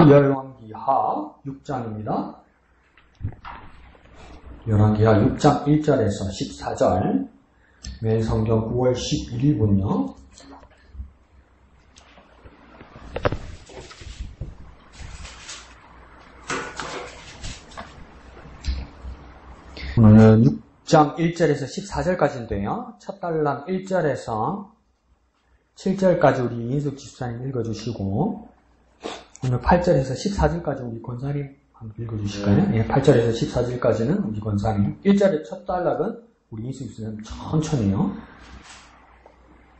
열왕기하 6장입니다. 열왕기하 6장 1절에서 14절, 매일 성경 9월 11일분요. 오늘은 6장 1절에서 14절까지인데요. 첫 달랑 1절에서 7절까지 우리 인숙 집사님 읽어주시고, 오늘 8절에서 14절까지 우리 권사님 한번 읽어주실까요? 예, 8절에서 14절까지는 우리 권사님. 1절의 첫 단락은 우리 인숙 집사님 천천히요.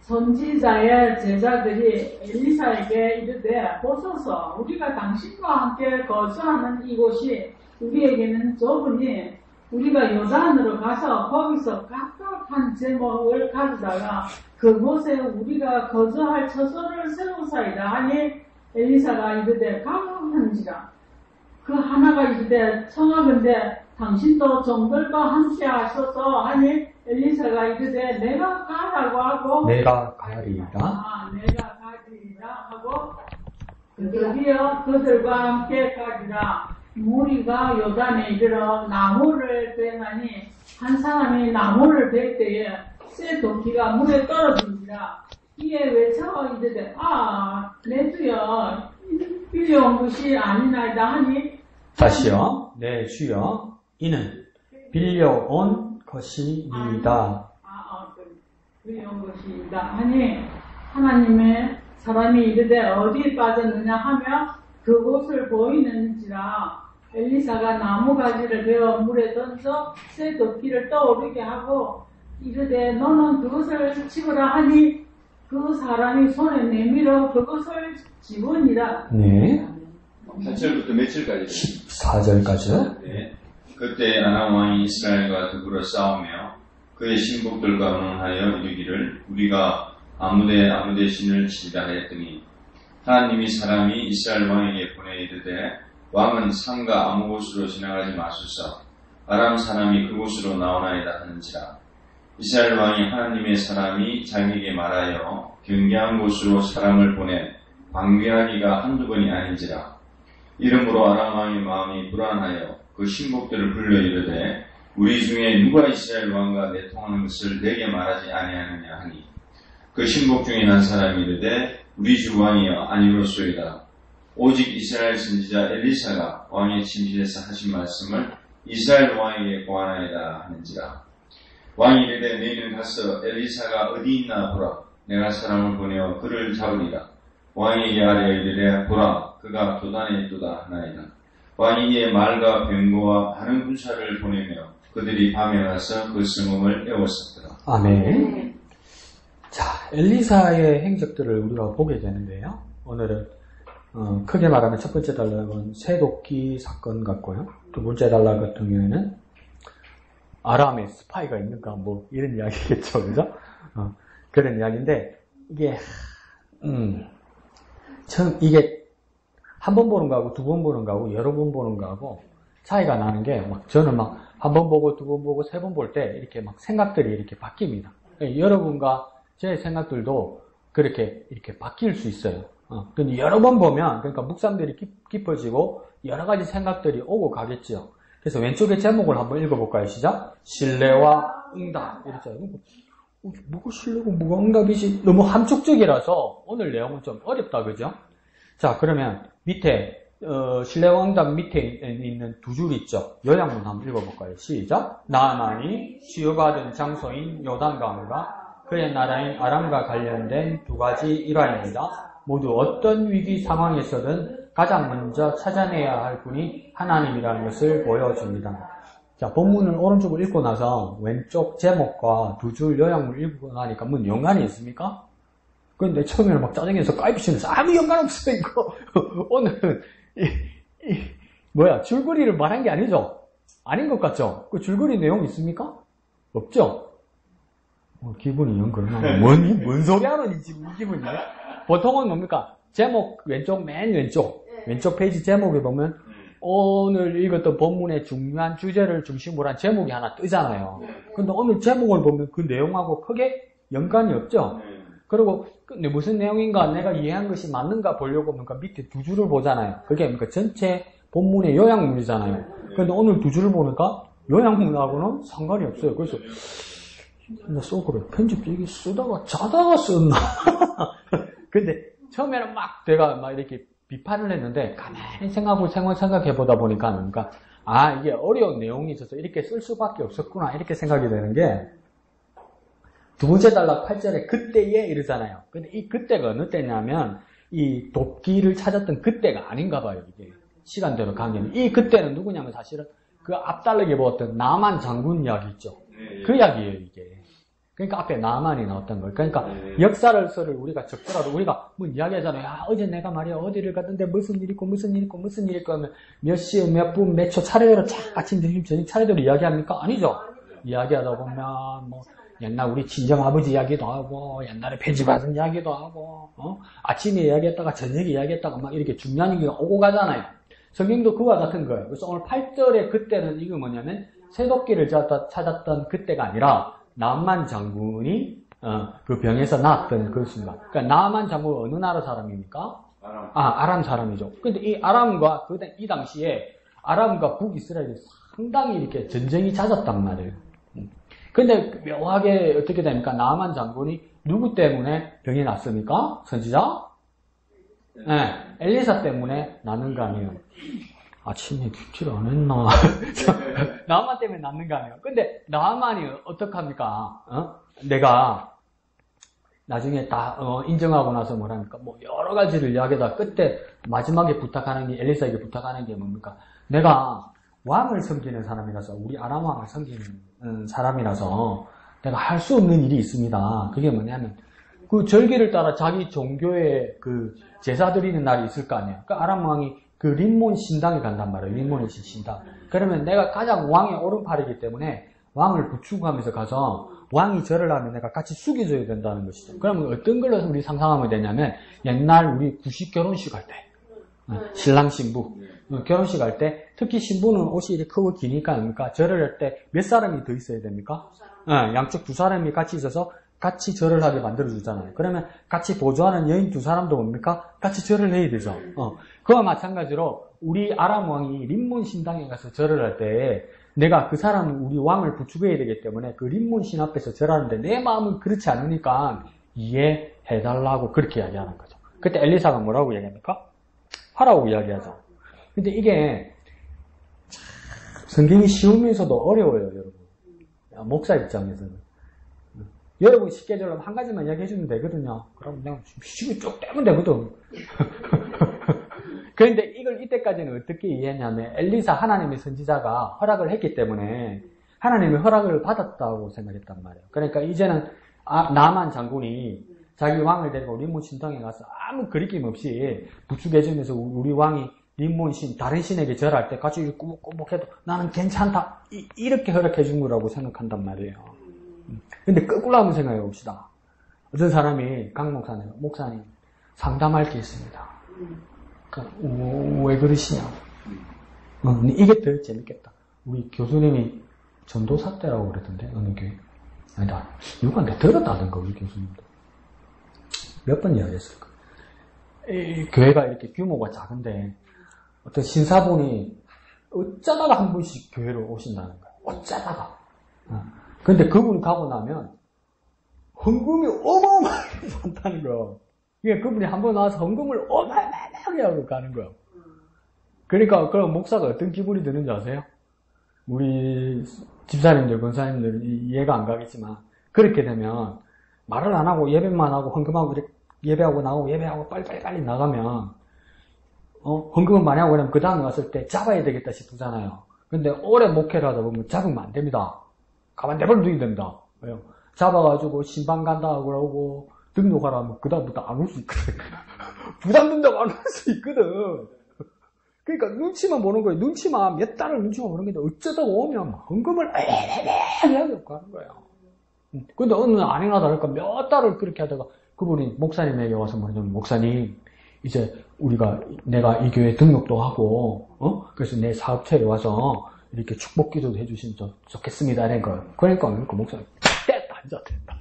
선지자의 제자들이 엘리사에게 이르되, 보소서, 우리가 당신과 함께 거주하는 이곳이 우리에게는 좁으니 우리가 요단으로 가서 거기서 각각 한 제목을 가져다가 그곳에 우리가 거주할 처소를 세우사이다 하니, 엘리사가 이르되 가라 한지라. 그 하나가 이르되 청하건대 당신도 종들과 함께 하셔서 하니, 엘리사가 이르되 내가 가라고 하고, 내가 가리이다. 내가 가리이다 하고 드디어 그들과 함께 가리라. 무리가 요단에 이르러 나무를 베나니, 한 사람이 나무를 벨 때에 새 도끼가 물에 떨어집니다. 이에 외쳐 이르되 내 주여, 빌려온 것이 아니나이다 하니, 다시요. 내 주여, 이는 빌려온 것이니이다. 빌려온 것이다 하니, 하나님의 사람이 이르되 어디에 빠졌느냐 하며 그곳을 보이는지라. 엘리사가 나무가지를 베어 물에 던져 새 도끼를 떠오르게 하고 이르되 너는 그것을 치우라 하니, 그 사람이 손에 내밀어 그것을 집으니라. 네. 4절부터 며칠까지? 14절까지요. 네. 그때 아람 왕이 이스라엘과 더불어 싸우며 그의 신복들과 언론하여 이르기를 우리가 아무데 신을 치리라 하였더니, 하나님이 사람이 이스라엘 왕에게 보내 이르되 왕은 산과 아무 곳으로 지나가지 마소서, 아람 사람이 그곳으로 나오나이다 하는지라. 이스라엘 왕이 하나님의 사람이 자기에게 말하여 경계한 곳으로 사람을 보내 방귀하기가 한두 번이 아닌지라. 이러므로 아람 왕의 마음이 불안하여 그 신복들을 불러 이르되 우리 중에 누가 이스라엘 왕과 내통하는 것을 내게 말하지 아니하느냐 하니, 그 신복 중에 한 사람이 이르되 우리 주 왕이여 아니로소이다. 오직 이스라엘 선지자 엘리사가 왕의 침실에서 하신 말씀을 이스라엘 왕에게 고하나이다 하는지라. 왕이 이르되 너희는 가서 엘리사가 어디 있나 보라. 내가 사람을 보내어 그를 잡으리라. 왕에게 아뢰어 이르되 보라, 그가 도단에 있도다 하나이다. 왕이 이에 말과 병거와 많은 군사를 보내며 그들이 밤에 가서 그 성읍을 에웠었더라. 아멘. 자, 엘리사의 행적들을 우리가 보게 되는데요. 오늘은 크게 말하면 첫 번째 단락은 새도끼 사건 같고요. 두 번째 단락 같은 경우에는 아람에 스파이가 있는가 뭐 이런 이야기겠죠, 그죠? 그런 이야기인데 이게 한 번 보는 거하고 두 번 보는 거하고 여러 번 보는 거하고 차이가 나는 게, 저는 한 번 보고 두 번 보고 세 번 볼 때 이렇게 생각들이 이렇게 바뀝니다. 여러분과 제 생각들도 그렇게 이렇게 바뀔 수 있어요. 근데 여러 번 보면, 그러니까 묵상들이 깊어지고 여러 가지 생각들이 오고 가겠죠. 그래서 왼쪽의 제목을 한번 읽어볼까요? 시작. 신뢰와 응답. 이렇죠. 뭐가 신뢰고 뭐가 응답이지? 너무 함축적이라서 오늘 내용은 좀 어렵다, 그죠? 자, 그러면 밑에 신뢰와 응답 밑에 있는 두 줄 있죠. 요약문 한번 읽어볼까요? 시작. 나아만이 치유받은 장소인 요단강과 그의 나라인 아람과 관련된 두 가지 일화입니다. 모두 어떤 위기 상황에서든 가장 먼저 찾아내야 할 분이 하나님이라는 것을 보여줍니다. 자, 본문을 오른쪽을 읽고 나서 왼쪽 제목과 두 줄 요약문을 읽고 나니까 뭐 연관이 있습니까? 근데 처음에는 짜증내서 까이피치면서 아무 연관 없어 이거. 오늘은 줄거리를 말한 게 아니죠? 아닌 것 같죠? 그 줄거리 내용 있습니까? 없죠? 기분이 영 그러나 뭔 소리 하는 지금 이 기분이에요? 보통은 뭡니까? 제목 맨 왼쪽 페이지 제목에 보면 오늘 읽었던 본문의 중요한 주제를 중심으로 한 제목이 하나 뜨잖아요. 근데 오늘 제목을 보면 그 내용하고 크게 연관이 없죠? 그리고 근데 무슨 내용인가 내가 이해한 것이 맞는가 보려고 뭔가 밑에 두 줄을 보잖아요. 그게 뭔가 전체 본문의 요약문이잖아요. 근데 오늘 두 줄을 보니까 요약문하고는 상관이 없어요. 그래서 나 속으로 편집 이게 쓰다가 자다가 썼나? 근데 처음에는 막 내가 막 이렇게 비판을 했는데 가만히 생각해 보다 보니까 뭔가 이게 어려운 내용이 있어서 이렇게 쓸 수밖에 없었구나 이렇게 생각이 되는 게 두 번째 단락 8절에 그때에 이러잖아요. 근데 이 그때가 어느 때냐면 이 돕기를 찾았던 그때가 아닌가 봐요. 이게 시간대로 관계는. 이 그때는 누구냐면 사실은 그 앞달락에 보았던 나만 장군 이야기 있죠. 그 이야기예요 이게. 그러니까 앞에 나만이 나왔던 거예요. 그러니까 역사를 우리가 적더라도 우리가 뭐 이야기하잖아요. 어제 내가 말이야 어디를 갔는데 무슨 일 있고 무슨 일 있고 무슨 일 있고 하면 몇 시에 몇 분 몇 초 차례대로 아침 점심 저녁 차례대로 이야기합니까? 아니죠. 이야기하다 보면 뭐 옛날 우리 친정 아버지 이야기도 하고 옛날에 폐지받은 이야기도 하고 아침에 이야기했다가 저녁에 이야기했다가 막 이렇게 중요한 얘기가 오고 가잖아요. 성경도 그와 같은 거예요. 그래서 오늘 8절의 그때는 이거 뭐냐면 새도끼를 찾았던 그때가 아니라 나만 장군이 그 병에서 나았던 그것입니다. 그러니까 나만 장군은 어느 나라 사람입니까? 아람 사람이죠. 근데 이 아람과 이 당시에 아람과 북이스라엘이 상당히 이렇게 전쟁이 잦았단 말이에요. 근데 묘하게 어떻게 됩니까? 나만 장군이 누구 때문에 병이 났습니까? 선지자? 네, 엘리사 때문에 났는 거 아니에요. 아침에 큐티를 안 했나? 나만 때문에 났는 거 아니에요. 근데 나만이 어떡합니까? 내가 나중에 다 인정하고 나서 뭐랍니까? 뭐 여러 가지를 이야기하다 끝에 마지막에 부탁하는 게 엘리사에게 부탁하는 게 뭡니까? 내가 왕을 섬기는 사람이라서 우리 아람 왕을 섬기는 사람이라서 내가 할 수 없는 일이 있습니다. 그게 뭐냐면 그 절기를 따라 자기 종교의 그 제사 드리는 날이 있을 거 아니에요. 그 아람 왕이 그 림몬 신당에 간단 말이에요. 림몬의 신당. 그러면 내가 가장 왕의 오른팔이기 때문에 왕을 부축하면서 가서 왕이 절을 하면 내가 같이 숙여줘야 된다는 것이죠. 그러면 어떤 걸로 우리 상상하면 되냐면 옛날 우리 구식 결혼식 할 때 신랑 신부 결혼식 할 때 특히 신부는 옷이 이렇게 크고 기니까 뭡니까? 절을 할 때 몇 사람이 더 있어야 됩니까? 양쪽 두 사람이 같이 있어서 같이 절을 하게 만들어주잖아요. 그러면 같이 보조하는 여인 두 사람도 뭡니까? 같이 절을 해야 되죠. 그와 마찬가지로 우리 아람 왕이 림몬 신당에 가서 절을 할 때 내가 그 사람 우리 왕을 부축해야 되기 때문에 그 림몬 신 앞에서 절하는데 내 마음은 그렇지 않으니까 이해해달라고 그렇게 이야기하는 거죠. 그때 엘리사가 뭐라고 이야기합니까? 하라고 이야기하죠. 근데 이게 성경이 쉬우면서도 어려워요, 여러분. 목사 입장에서는. 여러분 쉽게 절하면 한 가지만 이야기해주면 되거든요. 그럼 그냥 쉽게 쭉 떼면 되거든. 그런데 이걸 이때까지는 어떻게 이해했냐면 엘리사 하나님의 선지자가 허락을 했기 때문에 하나님의 허락을 받았다고 생각했단 말이에요. 그러니까 이제는 나만 장군이 자기 왕을 데리고 림몬 신당에 가서 아무 거리낌 없이 부축해주면서 우리 왕이 림몬 신, 다른 신에게 절할 때 같이 꾸벅꾸벅해도 나는 괜찮다. 이렇게 허락해준 거라고 생각한단 말이에요. 근데 거꾸로 한번 생각해 봅시다. 어떤 사람이 강 목사님 상담할 게 있습니다. 왜 그러시냐? 이게 더 재밌겠다. 우리 교수님이 전도사 때라고 그랬던데 어느 교회? 아니다. 누가 내가 들었다던가 우리 교수님도 몇 번 이야기했을까? 이 교회가 이렇게 규모가 작은데 어떤 신사분이 어쩌다가 한 번씩 교회로 오신다는 거야. 어쩌다가. 근데 그분이 가고 나면 헌금이 어마어마하게 많다는 거야. 그러니까 그분이 한 번 나와서 헌금을 어마어마하게 하고 가는 거야. 그러니까 그럼 목사가 어떤 기분이 드는지 아세요? 우리 집사님들, 권사님들 이해가 안 가겠지만 그렇게 되면 말을 안 하고 예배만 하고 헌금하고 이렇게 예배하고 나오고 예배하고 빨리 나가면 헌금은 많이 하고 그러면 그 다음에 왔을 때 잡아야 되겠다 싶잖아요. 근데 오래 목회를 하다 보면 잡으면 안 됩니다. 가만 내버려 두게 됩니다. 왜요? 잡아가지고 신방 간다 그러고 등록하라 하면 그 다음부터 안 올 수 있거든. 부담된다고 안 올 수 있거든. 그러니까 눈치만 보는 거예요. 눈치만 몇 달을 눈치만 보는 건데 어쩌다 오면 헌금을 애매하게 가는 거예요. 근데 어느 날 아니나 다를까 몇 달을 그렇게 하다가 그분이 목사님에게 와서 말하자면 목사님 이제 내가 이 교회 등록도 하고 그래서 내 사업체에 와서 이렇게 축복 기도도 해주시면 좋겠습니다 이런 거. 그러니까 목사님 됐다 이제 됐다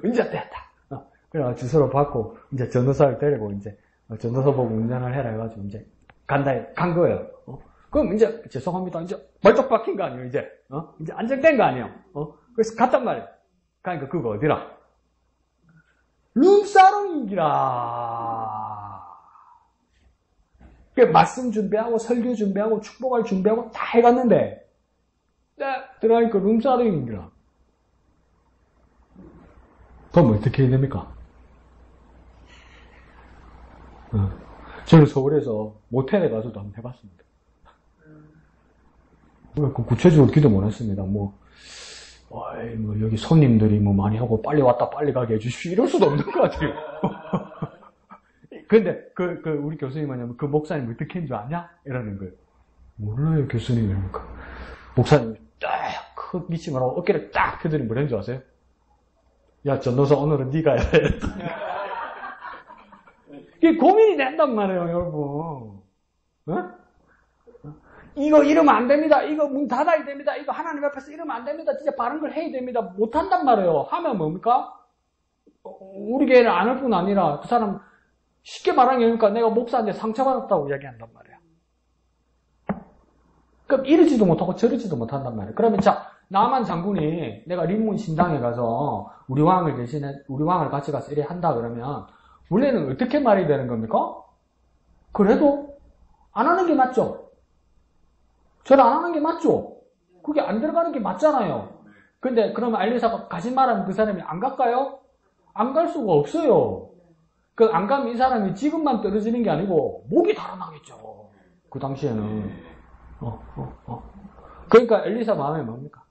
이제 됐다 그래서 주소를 받고, 이제 전도사를 데리고, 이제, 전도사 보고 운전을 해라 해가지고, 이제, 간 거예요. 그럼 이제, 죄송합니다. 이제, 벌떡 박힌 거 아니에요, 이제. 이제 안정된 거 아니에요. 그래서 갔단 말이에요. 그러니까 그거 어디라? 룸사롱이기라. 말씀 준비하고, 설교 준비하고, 축복할 준비하고 다 해갔는데, 들어가니까 룸사롱이기라. 그럼 어떻게 해야 됩니까? 저는 서울에서 모텔에 가서도 한번 해봤습니다. 구체적으로 기도 못 했습니다. 여기 손님들이 많이 하고 빨리 왔다 빨리 가게 해주십시오. 이럴 수도 없는 것 같아요. 근데, 우리 교수님 뭐냐면, 그 목사님 어떻게 했는 줄 아냐? 이러는 거예요. 몰라요, 교수님. 이러니까. 목사님이 딱, 미치면 하고 어깨를 딱 펴더니 뭐라는 줄 아세요? 야, 전도사 오늘은 네가 해야 돼. 이게 고민이 된단 말이에요, 여러분. 이거 이러면 안 됩니다. 이거 문 닫아야 됩니다. 이거 하나님 앞에서 이러면 안 됩니다. 진짜 바른 걸 해야 됩니다. 못 한단 말이에요. 하면 뭡니까? 우리 교회는 안 할 뿐 아니라 그 사람 쉽게 말하는 게 뭡니까? 내가 목사한테 상처받았다고 이야기한단 말이에요. 그럼 이러지도 못하고 저러지도 못한단 말이에요. 그러면 자, 나만 장군이 내가 림문 신당에 가서 우리 왕을 같이 가서 이래 한다 그러면 원래는 어떻게 말이 되는 겁니까? 그래도 안 하는 게 맞죠? 저는 안 하는 게 맞죠? 그게 안 들어가는 게 맞잖아요. 근데 그러면 알리사가 가지 말하면 그 사람이 안 갈까요? 안 갈 수가 없어요. 안 가면 이 사람이 지금만 떨어지는 게 아니고 목이 달아나겠죠. 그 당시에는. 그러니까 엘리사 마음에 뭡니까?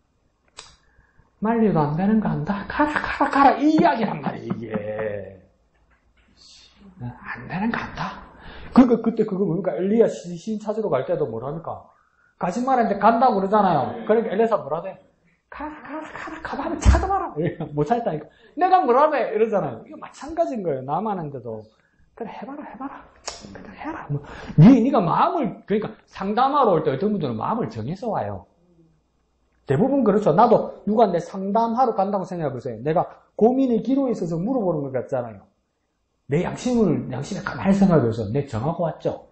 말려도 안 되는 거 한다. 가라 이 이야기란 말이에요. 이게 안 되는 거 한다. 그때 그거 뭡니까? 엘리야 시신 찾으러 갈 때도 뭐랍니까? 가지 말았는데 간다고 그러잖아요. 그러니까 엘리사 뭐라대? 가봐라 찾아봐라. 못 찾았다니까. 내가 뭐라대? 이러잖아요. 이거 마찬가지인 거예요. 남았는데도. 그래 해봐라. 그래 해라. 네가 마음을 그러니까 상담하러 올 때 어떤 분들은 마음을 정해서 와요. 대부분 그렇죠. 나도 누가 내 상담하러 간다고 생각해보세요. 내가 고민이 기로에 있어서 물어보는 것 같잖아요. 내 양심에 가만히 생각해서 내 정하고 왔죠.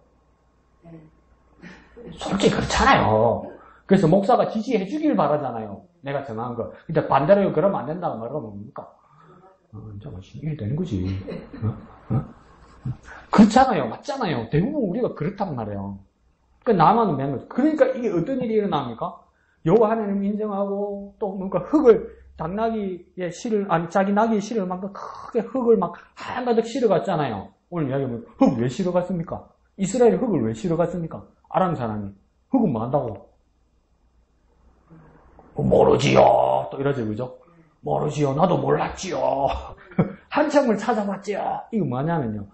솔직히 그렇잖아요. 그래서 목사가 지지해 주길 바라잖아요. 내가 정한 거. 근데 반대로 그러면 안 된다고 말하면 뭡니까? 이게 되는 거지. 그렇잖아요. 맞잖아요. 대부분 우리가 그렇단 말이에요. 나만은 매는 거죠. 그러니까 이게 어떤 일이 일어납니까? 여호와 하나님 인정하고 또 뭔가 흙을 당나귀의 실을 자기 나귀의 실을 만큼 크게 흙을 막 한가득 실어갔잖아요. 오늘 이야기하면 흙 왜 실어갔습니까? 이스라엘이 흙을 왜 실어갔습니까? 아람 사람이 흙은 뭐 한다고? 모르지요. 또 이러죠, 그죠? 모르지요. 나도 몰랐지요. 한참을 찾아봤지요. 이거 뭐냐면요.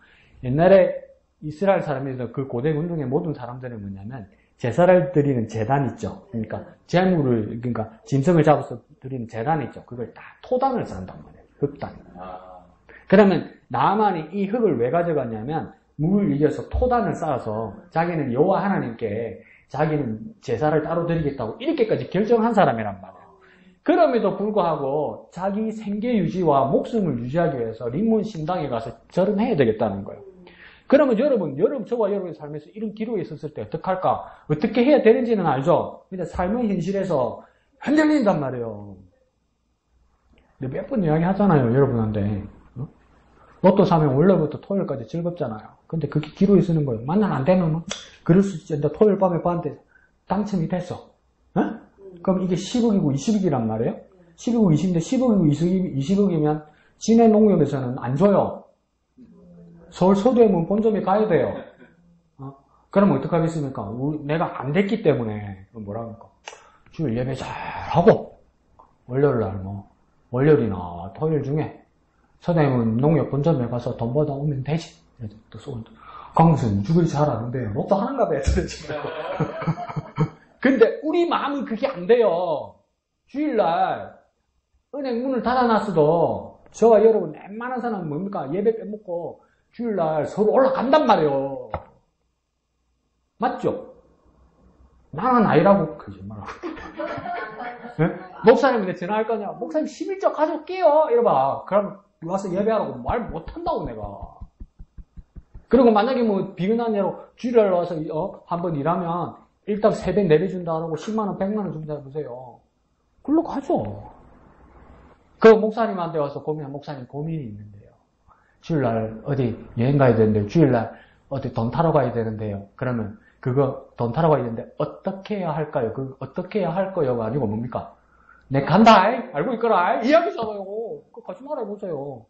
옛날에 이스라엘 사람에서 그 고대 운동의 모든 사람들은 뭐냐면 제사를 드리는 제단 있죠. 그러니까 그러니까 짐승을 잡아서 드리는 제단 있죠. 그걸 다 토단을 쌓는단 말이에요. 흙단. 그러면 나만이 이 흙을 왜 가져갔냐면 물을 이겨서 토단을 쌓아서 자기는 여호와 하나님께 자기는 제사를 따로 드리겠다고 이렇게까지 결정한 사람이란 말이에요. 그럼에도 불구하고 자기 생계 유지와 목숨을 유지하기 위해서 림몬 신당에 가서 절음해야 되겠다는 거예요. 그러면 저와 여러분의 삶에서 이런 기로에 있었을 때 어떡할까? 어떻게 해야 되는지는 알죠? 근데 삶의 현실에서 흔들린단 말이에요. 근데 몇 번 이야기 하잖아요, 여러분한테. 로또 사면 월요일부터 토요일까지 즐겁잖아요. 근데 그게 기로에 쓰는 거예요. 만날 안 되면 그럴 수 있지. 근데 토요일 밤에 봤는데 당첨이 됐어. 그럼 이게 10억이고 20억이란 말이에요? 10억이고 20억인데 10억이고 20억이면 진해 농협에서는 안 줘요. 서울 서대문 본점에 가야 돼요. 그러면 어떡하겠습니까? 내가 안 됐기 때문에 뭐라 합니까? 주일 예배 잘하고 월요일날 월요일이나 토요일 중에 서대문 농협 본점에 가서 돈 벌다 오면 되지. 또 강무선 주글 잘하는데 로또 하는가 봐요. 근데 우리 마음은 그게 안 돼요. 주일날 은행 문을 닫아놨어도 저와 여러분 웬만한 사람은 뭡니까? 예배 빼먹고 주일날 서로 올라간단 말이에요. 맞죠? 나는 아니라고 거짓말하고. 네? 목사님한테 전화할 거냐? 목사님 11조 가져올게요. 이러봐. 그럼 와서 예배하라고 말 못한다고 내가. 그리고 만약에 뭐 비근한 예로 주일날 와서 한번 일하면 일단 새벽 내려준다 하고 10만원, 100만원 준다 해보세요. 글로 가죠. 그 목사님한테 와서 목사님 고민이 있는데요. 주일날 어디 여행 가야 되는데 주일날 어디 돈 타러 가야 되는데요. 그러면 그거 돈 타러 가야 되는데 어떻게 해야 할까요? 그 어떻게 해야 할 거요가 아니고 뭡니까? 내 간다 알고 있거라 이야기잖아요. 그거 가지 말아보세요.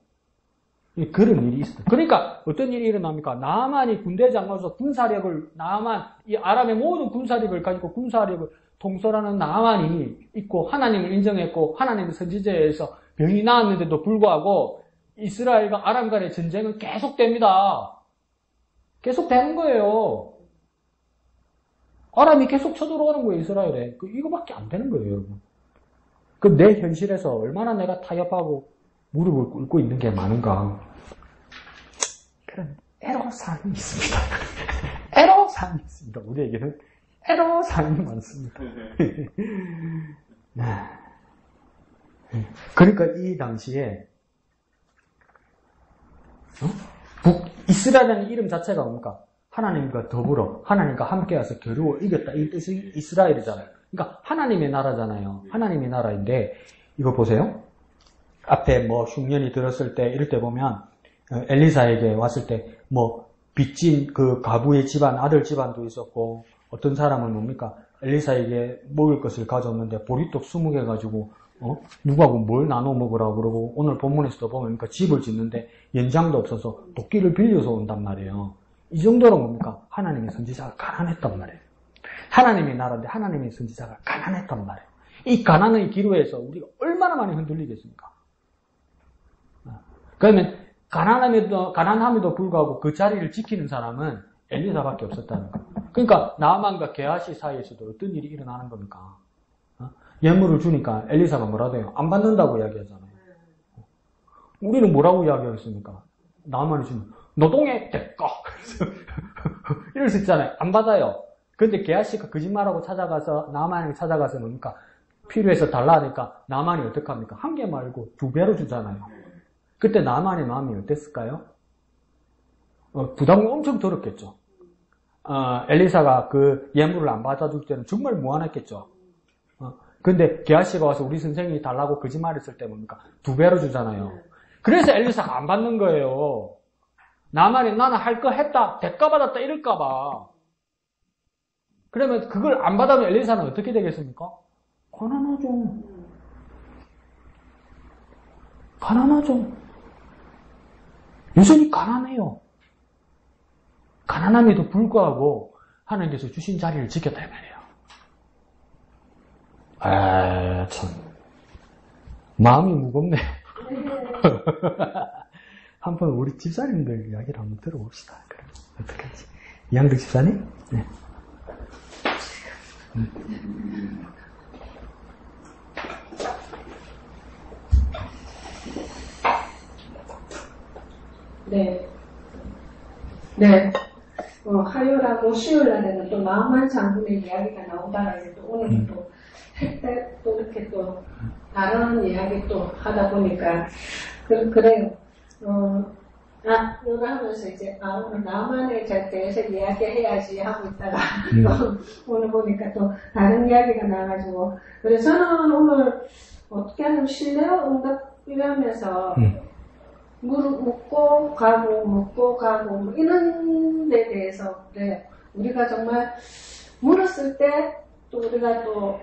그런 일이 있어요. 그러니까 어떤 일이 일어납니까? 나만이 군대장 가서 군사력을 이 아람의 모든 군사력을 가지고 군사력을 통솔하는 나만이 있고 하나님을 인정했고 하나님의 선지자에서 병이 나았는데도 불구하고 이스라엘과 아람 간의 전쟁은 계속됩니다. 계속되는 거예요. 아람이 계속 쳐들어오는 거예요, 이스라엘에. 이거밖에 안 되는 거예요, 여러분. 그럼 내 현실에서 얼마나 내가 타협하고 무릎을 꿇고 있는 게 많은가. 그런 애로사항이 있습니다. 애로사항이 있습니다. 우리에게는 애로사항이 많습니다. 그러니까 이 당시에 북이스라엘이라는 이름 자체가 뭡니까? 하나님과 더불어 하나님과 함께해서 겨루어 이겼다 이 뜻이 이스라엘이잖아요. 그러니까 하나님의 나라잖아요. 하나님의 나라인데 이거 보세요. 앞에 뭐 흉년이 들었을 때 이럴 때 보면 엘리사에게 왔을 때 뭐 빚진 그 가부의 집안 아들 집안도 있었고 어떤 사람은 뭡니까? 엘리사에게 먹을 것을 가져왔는데 보리떡 20개 가지고 누구하고 뭘 나눠 먹으라고 그러고 오늘 본문에서도 보면 그러니까 집을 짓는데 연장도 없어서 도끼를 빌려서 온단 말이에요. 이 정도로 뭡니까? 하나님의 선지자가 가난했단 말이에요. 하나님의 나라인데 하나님의 선지자가 가난했단 말이에요. 이 가난의 기로에서 우리가 얼마나 많이 흔들리겠습니까? 그러면 가난함에도 불구하고 그 자리를 지키는 사람은 엘리사밖에 없었다는 거예요. 그러니까 나아만과 게하시 사이에서도 어떤 일이 일어나는 겁니까? 예물을 주니까 엘리사가 뭐라도 해요? 안 받는다고 이야기하잖아요. 우리는 뭐라고 이야기하겠습니까? 나아만이 주면 노동의 대가 이럴 수 있잖아요. 안 받아요. 근데 게하시가 거짓말하고 찾아가서 나아만이 찾아가서 뭡니까? 필요해서 달라 하니까 나아만이 어떡합니까? 한 개 말고 2배로 주잖아요. 그때 나아만의 마음이 어땠을까요? 부담이 엄청 들었겠죠. 엘리사가 그 예물을 안 받아줄 때는 정말 무안했겠죠. 근데 게하시가 와서 우리 선생님이 달라고 거짓말했을 때 뭡니까? 2배로 주잖아요. 그래서 엘리사가 안 받는 거예요. 나만이 나는 할 거 했다, 대가 받았다 이럴까봐. 그러면 그걸 안 받으면 엘리사는 어떻게 되겠습니까? 가난하죠. 여전히 가난해요. 가난함에도 불구하고 하나님께서 주신 자리를 지켰다 이 말이에요. 참 마음이 무겁네요. 한번 우리 집사님들 이야기를 한번 들어봅시다. 그럼 어떻게 하지? 이양득 집사님? 네. 네. 화요일하고 수요일날에는 또 마음만 장군의 이야기가 나오다가 이제 또 오늘 또 햇때 또 이렇게 또 다른 이야기 또 하다 보니까 그래요. 이거 하면서 이제 오늘 나만에 대해서 이야기해야지 하고 있다가 오늘 보니까 또 다른 이야기가 나와가지고 그래서 저는 오늘 어떻게 하면 실내어 응답 이러면서 묻고 가고 뭐 이런 데 대해서 그래 우리가 정말 물었을 때 또 우리가 또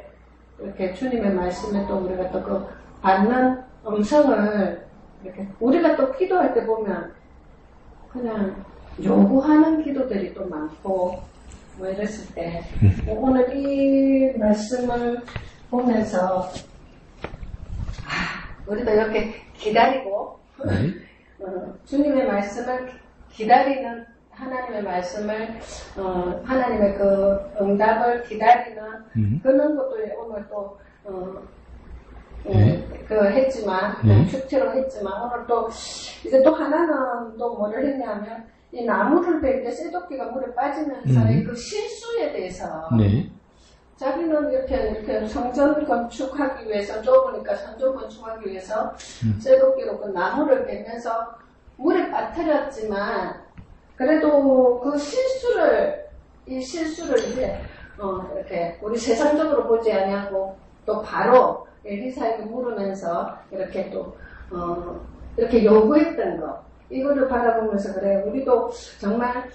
이렇게 주님의 말씀에 또 우리가 또 그 받는 음성을 이렇게 우리가 또 기도할 때 보면 그냥 요구하는 기도들이 또 많고 뭐 이랬을 때 오늘 이 말씀을 보면서 우리가 이렇게 기다리고 주님의 말씀을 기다리는 하나님의 말씀을 하나님의 그 응답을 기다리는 그런 것도 오늘 또 했지만 축제로 했지만 오늘 또 이제 또 하나는 또 뭐를 했냐면 이 나무를 뺄 때 쇠도끼가 물에 빠지면서의 그 실수에 대해서 자기는 이렇게 성전 건축하기 위해서, 좁으니까 성전 건축하기 위해서 쇠도끼로 그 나무를 베면서 물에 빠뜨렸지만, 그래도 그 이 실수를 이제, 이렇게 우리 세상적으로 보지 아니하고 또 바로 엘리사에게 물으면서 이렇게 또, 이렇게 요구했던 거. 이거를 바라보면서 그래. 우리도 정말,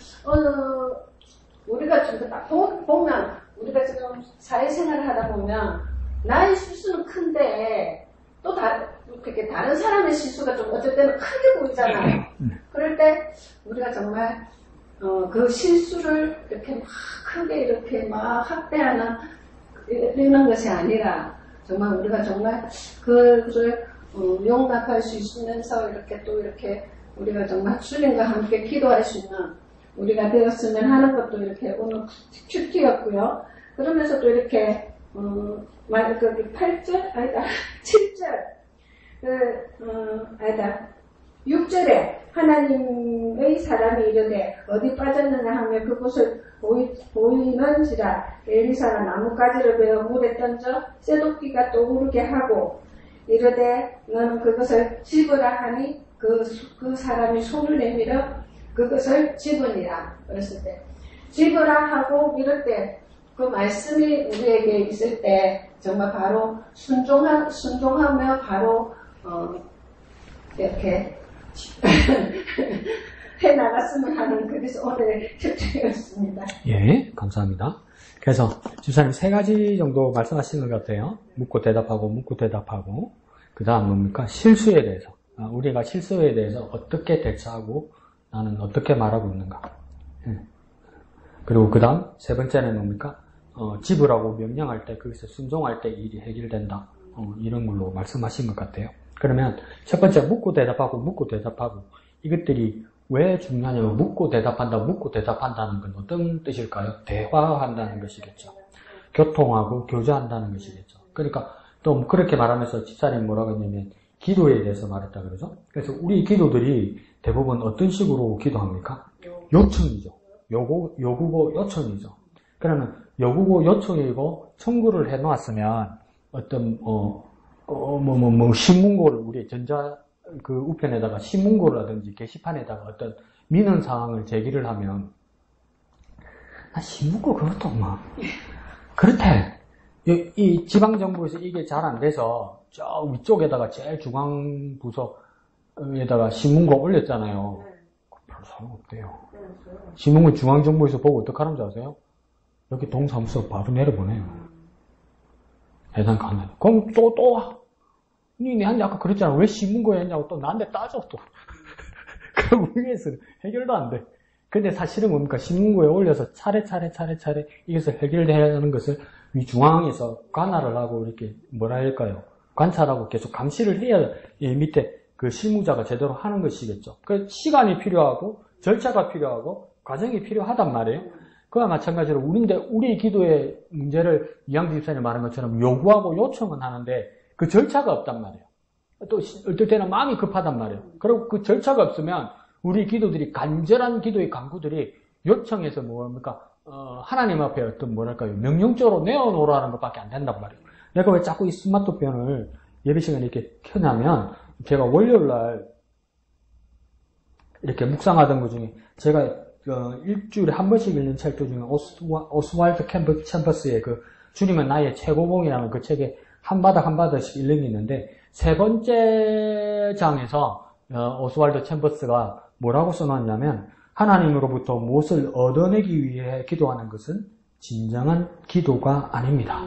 우리가 지금 딱 보면, 우리가 지금 사회생활을 하다 보면, 나의 실수는 큰데, 또 그렇게 다른 사람의 실수가 좀 어쩔 때는 크게 보이잖아요. 그럴 때, 우리가 정말, 그 실수를 이렇게 막 크게 이렇게 막 학대하는, 이런 것이 아니라, 정말 우리가 정말 그를 용납할 수 있으면서 이렇게 또 이렇게 우리가 정말 주님과 함께 기도할 수 있는 우리가 되었으면 하는 것도 이렇게 오늘 큐티였고요. 그러면서 또 이렇게, 8절? 아니다, 7절. 아니다, 6절에 하나님의 사람이 이르되 어디 빠졌느냐 하며 그곳을 보이는지라 엘리사가 나뭇가지를 베어 물에 던져 쇠도끼가 떠오르게 하고 이르되 너는 그것을 집으라 하니 그 사람이 손을 내밀어 그것을 집으니라. 그랬을 때 집으라 하고 이럴 때 그 말씀이 우리에게 있을 때 정말 바로 순종하며 바로 이렇게 해나갔으면 하는 그래서 오늘의 큐티였습니다. 예, 감사합니다. 그래서 집사님 3가지 정도 말씀하시는 것 같아요. 묻고 대답하고 그 다음 뭡니까? 실수에 대해서. 우리가 실수에 대해서 어떻게 대처하고 나는 어떻게 말하고 있는가. 그리고 그 다음 3번째는 뭡니까? 집으라고 명령할 때 거기서 순종할 때 일이 해결된다. 이런 걸로 말씀하신 것 같아요. 그러면 첫 번째 묻고 대답하고 이것들이 왜 중요하냐면 묻고 대답한다는 건 어떤 뜻일까요? 대화한다는 것이겠죠. 교통하고 교제한다는 것이겠죠. 그러니까 또 그렇게 말하면서 집사님 뭐라고 했냐면 기도에 대해서 말했다 그러죠. 그래서 우리 기도들이 대부분 어떤 식으로 기도합니까? 요청이죠. 요구고 요청이죠. 그러면 요구고 요청이고 청구를 해놓았으면 어떤 신문고를 우리 전자 그 우편에다가 신문고라든지 게시판에다가 어떤 민원 사항을 제기를 하면 신문고 그것도 막 그렇대. 이 지방정부에서 이게 잘 안 돼서 저 위쪽에다가 제일 중앙부서에다가 신문고 올렸잖아요. 별 소용없대요. 신문고 중앙정부에서 보고 어떡하는지 아세요? 여기 동사무소 바로 내려보내요. 대단 간다. 그럼 또 니네 아까 그랬잖아. 왜 신문고에 했냐고 또 나한테 따져 또. 그럼 위에서 해결도 안 돼. 근데 사실은 뭡니까? 신문고에 올려서 차례차례 이것을 해결되는 것을 위 중앙에서 관할을 하고 이렇게 뭐라 할까요? 관찰하고 계속 감시를 해야 이 밑에 그 실무자가 제대로 하는 것이겠죠. 그 시간이 필요하고 절차가 필요하고 과정이 필요하단 말이에요. 그와 마찬가지로 우리 기도의 문제를 이양주 집사님이 말한 것처럼 요구하고 요청은 하는데 그 절차가 없단 말이에요. 또 어떨 때는 마음이 급하단 말이에요. 그리고 그 절차가 없으면 우리 기도들이 간절한 기도의 간구들이 요청해서 뭡니까? 하나님 앞에 어떤 뭐랄까요? 명령적으로 내어놓으라는 것밖에 안 된단 말이에요. 내가 왜 자꾸 이 스마트폰을 예배 시간에 이렇게 켜냐면 제가 월요일날 이렇게 묵상하던 것 중에 제가 일주일에 한 번씩 읽는 책들 중에 오스왈드 챔버스의 그 주님은 나의 최고봉이라는 그 책에 한 바닥씩 읽는 게 있는데 3번째 장에서 오스왈드 챔버스가 뭐라고 써놨냐면 하나님으로부터 무엇을 얻어내기 위해 기도하는 것은 진정한 기도가 아닙니다.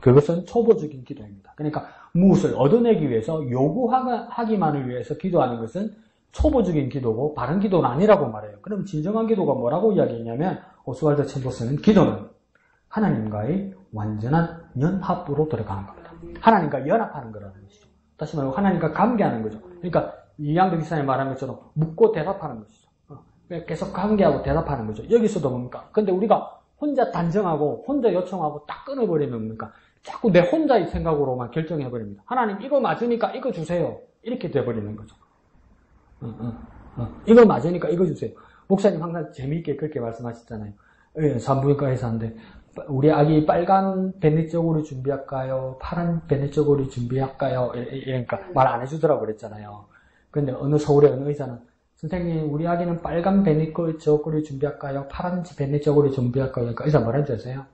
그것은 초보적인 기도입니다. 그러니까 무엇을 얻어내기 위해서 요구하기만을 위해서 기도하는 것은 초보적인 기도고 바른 기도는 아니라고 말해요. 그럼 진정한 기도가 뭐라고 이야기했냐면 오스왈드 챔버스는 기도는 하나님과의 완전한 연합으로 들어가는 겁니다. 하나님과 연합하는 거라는 것이죠. 다시 말하면 하나님과 관계하는 거죠. 그러니까 이양덕 기사님 말한 것처럼 묻고 대답하는 것이죠. 계속 관계하고 대답하는 거죠. 여기서도 뭡니까? 근데 우리가 혼자 단정하고 혼자 요청하고 딱 끊어버리면 뭡니까? 자꾸 내 혼자의 생각으로만 결정해버립니다. 하나님 이거 맞으니까 이거 주세요. 이렇게 돼버리는 거죠. 이거 맞으니까 이거 주세요. 목사님 항상 재미있게 그렇게 말씀하셨잖아요. 산부인과에서 하는데 우리 아기 빨간 뱃니쪽으로 준비할까요? 파란 뱃니쪽으로 준비할까요? 그러니까 말 안 해주더라고 그랬잖아요. 근데 어느 서울의 어느 의사는 선생님 우리 아기는 빨간 뱃니쪽으로 준비할까요? 파란 뱃니쪽으로 준비할까요? 그러니까 의사 뭐라는지 아세요?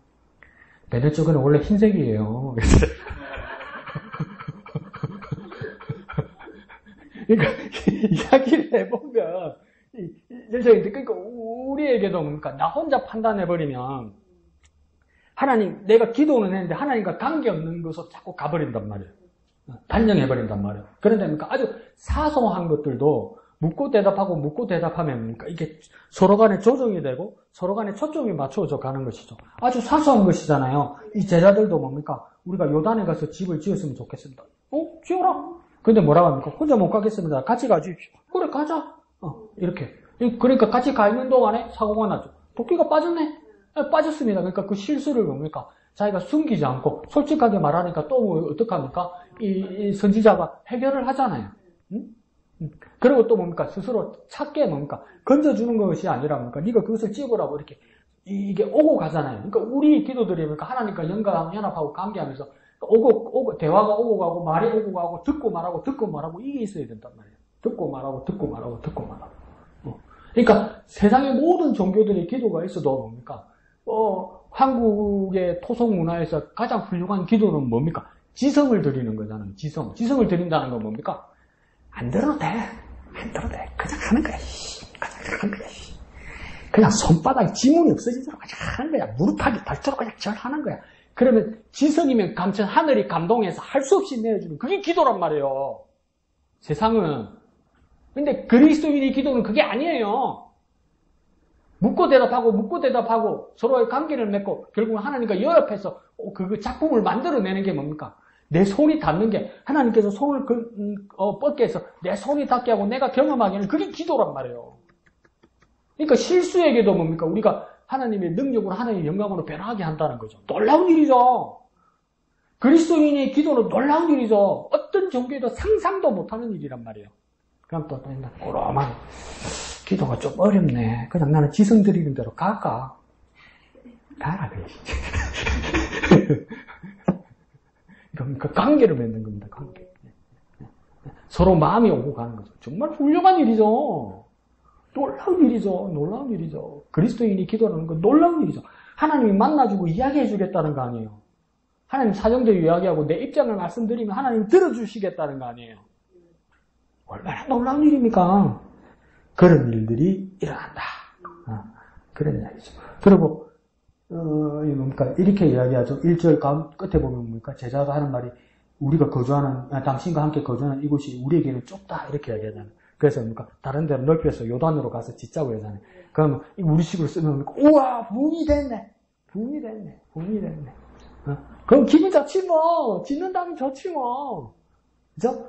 뱃니쪽은 원래 흰색이에요. 그러니까 이야기를 해보면 그러니까 우리에게도 뭡니까? 나 혼자 판단해버리면 하나님, 내가 기도는 했는데 하나님과 관계없는 것으로 자꾸 가버린단 말이에요. 단정해버린단 말이에요. 그런데 뭡니까? 아주 사소한 것들도 묻고 대답하고 묻고 대답하면 뭡니까? 이게 서로 간에 조정이 되고 서로 간에 초점이 맞춰져 가는 것이죠. 아주 사소한 것이잖아요. 이 제자들도 뭡니까? 우리가 요단에 가서 집을 지었으면 좋겠습니다. 지어라. 근데 뭐라고 합니까? 혼자 못 가겠습니다. 같이 가주십시오. 그래, 가자. 이렇게. 그러니까 같이 가 있는 동안에 사고가 나죠. 도끼가 빠졌네. 빠졌습니다. 그러니까 그 실수를 뭡니까? 자기가 숨기지 않고 솔직하게 말하니까 또 뭐 어떡합니까? 이 선지자가 해결을 하잖아요. 그리고 또 뭡니까? 스스로 찾게 뭡니까? 건져주는 것이 아니라 뭡니까? 네가 그것을 찍으라고 이렇게 이게 오고 가잖아요. 그러니까 우리 기도들이 뭡니까? 하나님과 연합하고 관계하면서 오고 대화가 오고 가고 말이 오고 가고 듣고 말하고 이게 있어야 된단 말이에요. 듣고 말하고 그러니까 세상의 모든 종교들의 기도가 있어도 뭡니까? 한국의 토속 문화에서 가장 훌륭한 기도는 뭡니까? 지성을 드리는 거잖아요. 지성을 드린다는 건 뭡니까? 안 들어도 돼. 그냥 하는 거야. 그냥 손바닥에 지문이 없어지도록 그냥 하는 거야. 무릎하기 닳도록 그냥 절하는 거야. 그러면 지성이면 감천 하늘이 감동해서 할 수 없이 내어주는 그게 기도란 말이에요. 세상은. 근데 그리스도인의 기도는 그게 아니에요. 묻고 대답하고 서로의 관계를 맺고 결국은 하나님과 연합해서 그 작품을 만들어내는 게 뭡니까? 내 손이 닿는 게 하나님께서 손을 뻗게 해서 내 손이 닿게 하고 내가 경험하게 하는 그게 기도란 말이에요. 그러니까 실수에게도 뭡니까? 우리가 하나님의 능력으로 하나님의 영광으로 변화하게 한다는 거죠. 놀라운 일이죠. 그리스도인의 기도는 놀라운 일이죠. 어떤 종교에도 상상도 못하는 일이란 말이에요. 그럼 또 꼬로만 기도가 좀 어렵네. 그냥 나는 지성 드리는 대로 가라 그래. 그러니까 관계를 맺는 겁니다. 관계. 서로 마음이 오고 가는 거죠. 정말 훌륭한 일이죠. 놀라운 일이죠. 그리스도인이 기도하는 건 놀라운 일이죠. 하나님이 만나주고 이야기해 주겠다는 거 아니에요. 하나님 사정대로 이야기하고 내 입장을 말씀드리면 하나님 들어주시겠다는 거 아니에요. 얼마나 놀라운 일입니까? 그런 일들이 일어난다. 그런 이야기죠. 그리고 뭡니까? 이렇게 이야기하죠. 1절 끝에 보면 뭡니까? 제자가 하는 말이 우리가 당신과 함께 거주하는 이곳이 우리에게는 좁다. 이렇게 이야기하잖아요. 그래서 뭡니까? 다른 데로 넓혀서 요단으로 가서 짓자고 하잖아요. 그러면 우리식으로 쓰면 우와, 붕이 됐네. 그럼 기분 좋지 뭐. 짓는다면 좋지 뭐. 그죠?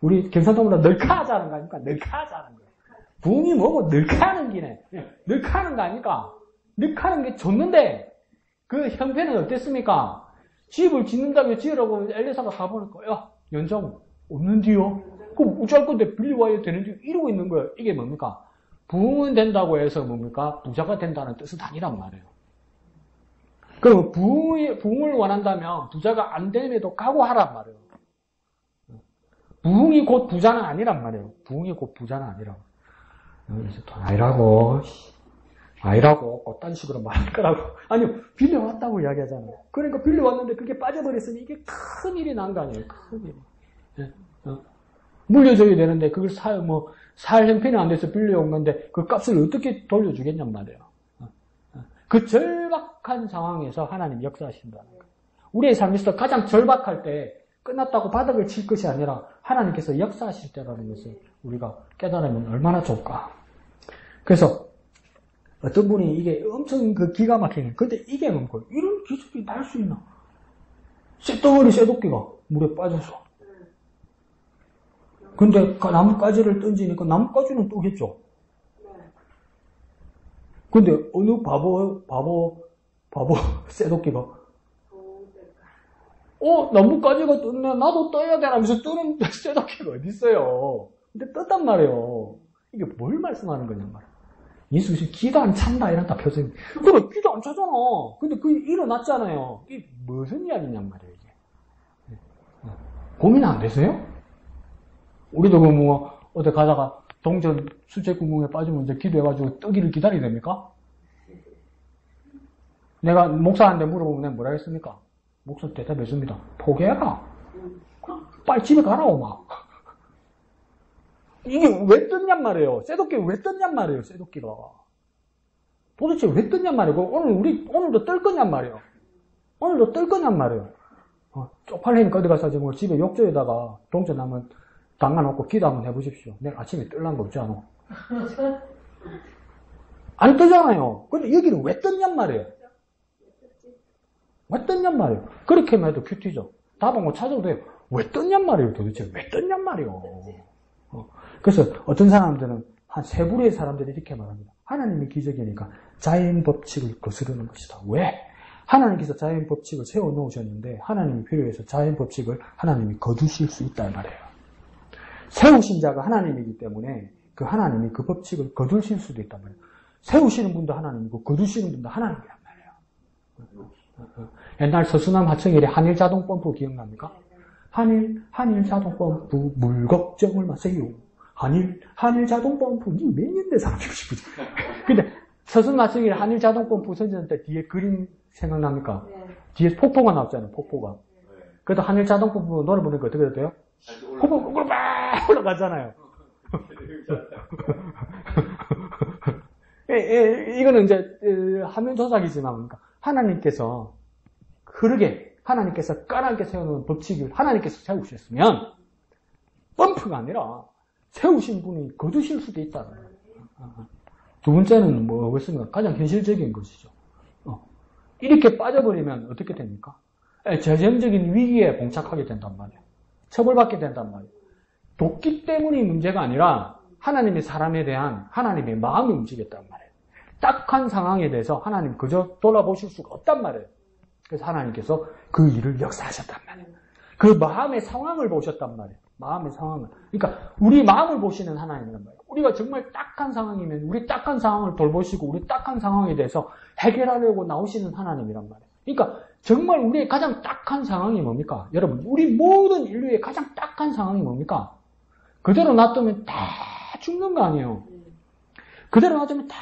우리 경상도보다 널카하자는 거 아닙니까? 널카하자는 거예요. 붕이 뭐고 널카하는 기네. 널카하는 거 아닙니까? 널카하는 게 좋는데 그 형편은 어땠습니까? 집을 짓는다며 지으라고 엘리사가 가보니까 야 연장 없는디요? 그럼 어쩔 건데 빌려와야 되는지 이러고 있는 거예요. 이게 뭡니까? 부흥은 된다고 해서 뭡니까? 부자가 된다는 뜻은 아니란 말이에요. 그럼 부흥을 원한다면 부자가 안 됨에도 각오하란 말이에요. 부흥이 곧 부자는 아니란 말이에요. 부흥이 곧 부자는 아니라고. 그래서 돈 아니라고 딴 식으로 말할 거라고. 아니요, 빌려왔다고 이야기하잖아요. 그러니까 빌려왔는데 그게 빠져버렸으니 이게 큰 일이 난 거 아니에요. 큰 일이. 물려줘야 되는데 그걸 살 형편이 안 돼서 빌려온 건데 그 값을 어떻게 돌려주겠냔 말이에요. 그 절박한 상황에서 하나님 역사하신다는 거예요. 우리의 삶에서 가장 절박할 때 끝났다고 바닥을 칠 것이 아니라 하나님께서 역사하실 때라는 것을 우리가 깨달으면 얼마나 좋을까. 그래서 어떤 분이 이게 엄청 기가 막히네. 근데 이게 뭔가 이런 기술이 날 수 있나? 쇳덩어리 쇠도끼가 물에 빠져서. 근데 나뭇가지를 던지니까 나뭇가지는 뜨겠죠. 근데 어느 바보 쇠도끼가 나뭇가지가 떴네. 나도 떠야 되라면서 뜨는 쇠도끼가 어디 있어요. 근데 떴단 말이에요. 이게 뭘 말씀하는 거냐 말이에요. 예수님 기도 안 찬다 이런다 표정이. 그래 기도 안 차잖아. 근데 그 일어났잖아요. 이게 무슨 이야기냔 말이에요 이게. 고민 안 되세요? 우리도 그 뭐 어디 가다가 동전 수채구멍에 빠지면 이제 기도해가지고 뜨기를 기다려야 됩니까? 내가 목사한테 물어보면 내가 뭐라 했습니까? 목사 대답해줍니다. 포기해라. 빨리 집에 가라고 막. 이게 왜 떴냔 말이에요. 쇠도끼 왜 떴냔 말이에요. 쇠도끼가. 도대체 왜 떴냔 말이에요. 오늘도 뜰 거냔 말이에요. 오늘도 뜰 거냔 말이에요. 쪽팔리니까 어디 가서 뭐 집에 욕조에다가 동전 하면 담가놓고 기도 한번 해보십시오. 내일 아침에 뜰란 거 없지 않아? 안 뜨잖아요. 근데 여기는 왜 떴냔 말이에요. 왜 떴냔 말이에요. 그렇게만 해도 큐티죠. 답은 뭐 찾아도 돼요. 왜 떴냔 말이에요. 도대체 왜 떴냔 말이에요. 그래서 어떤 사람들은 한 세 부류의 사람들이 이렇게 말합니다. 하나님의 기적이니까 자연 법칙을 거스르는 것이다. 왜? 하나님께서 자연 법칙을 세워놓으셨는데 하나님이 필요해서 자연 법칙을 하나님이 거두실 수 있단 말이에요. 세우신 자가 하나님이기 때문에 그 하나님이 그 법칙을 거두실 수도 있단 말이에요. 세우시는 분도 하나님이고 거두시는 분도 하나님이란 말이에요. 옛날 서수남 하청일에 한일자동펌프 기억납니까? 한일자동펌프 물 걱정을 마세요. 한일자동펌프 니 몇 년 된 사람이고 싶으지. 근데 서수남 하청일에 한일자동펌프 선전 때 뒤에 그림 생각납니까? 뒤에 폭포가 나왔잖아요. 폭포가. 그래도 한일자동펌프 노래 부르니까 어떻게 돼요? 폭포가 막 올라가잖아요. 이거는 이제 화면 조작이지만 그러니까 하나님께서 흐르게 하나님께서 까맣게 세우는 법칙을 하나님께서 세우셨으면 펌프가 아니라 세우신 분이 거두실 수도 있다는 거예요. 두 번째는 뭐겠습니까? 가장 현실적인 것이죠. 이렇게 빠져버리면 어떻게 됩니까? 재정적인 위기에 봉착하게 된단 말이에요. 처벌받게 된단 말이에요. 돕기 때문이 문제가 아니라 하나님의 사람에 대한 하나님의 마음이 움직였단 말이에요. 딱한 상황에 대해서 하나님 그저 돌아보실 수가 없단 말이에요. 그래서 하나님께서 그 일을 역사하셨단 말이에요. 그 마음의 상황을 보셨단 말이에요. 마음의 상황을. 그러니까 우리 마음을 보시는 하나님이란 말이에요. 우리가 정말 딱한 상황이면 우리 딱한 상황을 돌보시고 우리 딱한 상황에 대해서 해결하려고 나오시는 하나님이란 말이에요. 그러니까 정말 우리의 가장 딱한 상황이 뭡니까? 여러분, 우리 모든 인류의 가장 딱한 상황이 뭡니까? 그대로 놔두면 다 죽는 거 아니에요. 그대로 놔두면 다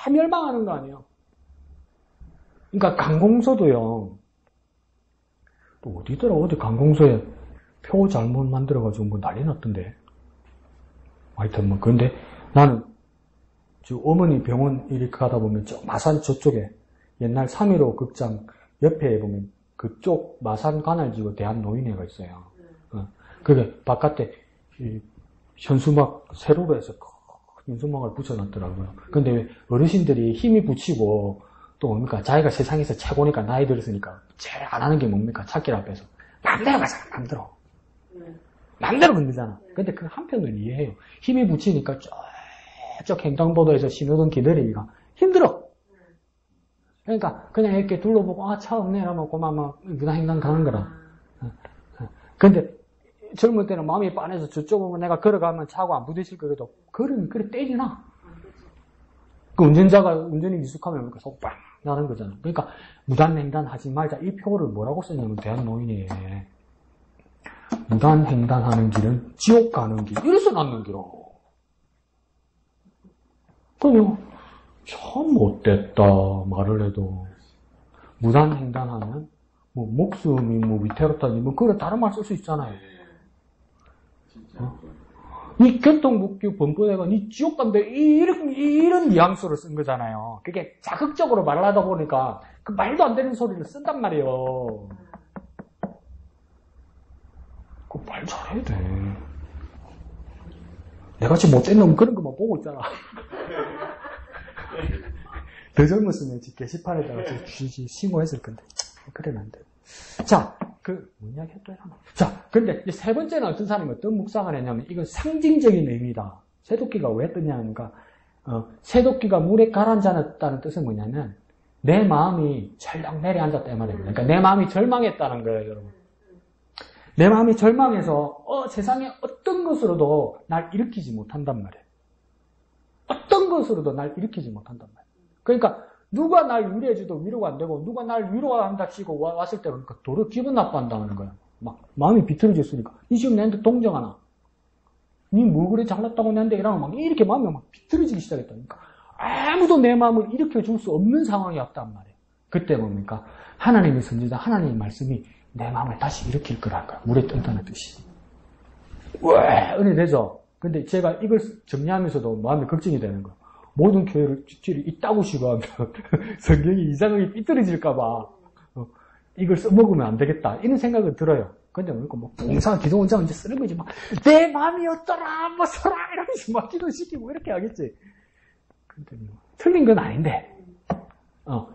멸망하는 거 아니에요. 그러니까 관공서도요. 또 어디더라? 어디 관공서에 표 잘못 만들어가지고 뭐 난리 났던데. 하여튼 뭐 그런데 나는 지금 어머니 병원 이렇게 가다 보면 저 마산 저쪽에 옛날 3.15 극장 옆에 보면 그쪽 마산 관할지구 대한노인회가 있어요. 그게 바깥에 현수막 세로로 해서 큰 현수막을 붙여놨더라고요. 근데 왜 어르신들이 힘이 붙이고 또 뭡니까? 자기가 세상에서 최고니까 나이 들었으니까 제일 안 하는 게 뭡니까? 찾길 앞에서 맘대로 가잖아. 맘대로. 맘대로 건들잖아. 근데 그 한편을 이해해요. 힘이 붙이니까 저쪽 횡단보도에서 신호등 기다리기가 힘들어. 그러니까 그냥 이렇게 둘러보고 차 없네 이러면 그만 막 무단횡단 가는 거라. 근데 젊을 때는 마음이 빤해서 저쪽으로 내가 걸어가면 차하고 안 부딪힐 거라도 걸으면 그래 때리나. 그 운전자가 운전이 미숙하면 속빵 나는 거잖아. 그러니까 무단횡단 하지 말자. 이 표를 뭐라고 쓰냐면 대한노인회에 무단횡단하는 길은 지옥 가는 길. 이래서 놨는 길어. 그럼요. 참 못됐다 말을 해도 무단횡단하면 뭐 목숨이 뭐 위태롭다니 뭐 그래 다른 말 쓸 수 있잖아요. 이 교통법규 범법에가 니 지옥 간다 이런 뉘앙스로 쓴 거잖아요. 그게 자극적으로 말을 하다 보니까 그 말도 안 되는 소리를 쓴단 말이에요. 그 말 잘해야 돼. 내같이 못된 놈 그런 것만 보고 있잖아. 더 젊었으면 게시판에다가 신고했을 건데. 그래는 안 돼. 자, 뭔 이야기 했더라? 자, 근데 세 번째는 어떤 사람이 어떤 묵상을 했냐면, 이건 상징적인 의미다. 새도끼가 왜 뜨냐니까, 새도끼가 물에 가라앉았다는 뜻은 뭐냐면, 내 마음이 철렁 내려앉았다, 이 말이에요. 그러니까 내 마음이 절망했다는 거예요, 여러분. 내 마음이 절망해서, 세상에 어떤 것으로도 날 일으키지 못한단 말이에요. 어떤 것으로도 날 일으키지 못한단 말이에요. 그러니까 누가 날 위로해줘도 위로가 안 되고 누가 날 위로한다 치고 왔을 때 그러니까 도로 기분 나빠한다는 거야. 막 마음이 비틀어졌으니까 이 지금 내한테 동정하나? 니 뭐 그래 잘났다고 내한테 이러면 막 이렇게 마음이 막 비틀어지기 시작했다니까. 아무도 내 마음을 일으켜줄 수 없는 상황이 왔단 말이에요. 그때 뭡니까? 하나님의 선지자 하나님의 말씀이 내 마음을 다시 일으킬 거란 거야. 물에 뜬다는 뜻이. 왜 은혜 되죠? 근데 제가 이걸 정리하면서도 마음이 걱정이 되는 거야. 모든 교회를 이따구 시고 하면 성경이 이상하게 삐뚤어질까봐 이걸 써먹으면 안 되겠다 이런 생각은 들어요. 근데 뭐 봉사 기도원장 이제 쓰는 거지 막 내 마음이 어떠라 뭐 서라 이러면서 막 기도시키고 이렇게 하겠지. 근데 뭐 틀린 건 아닌데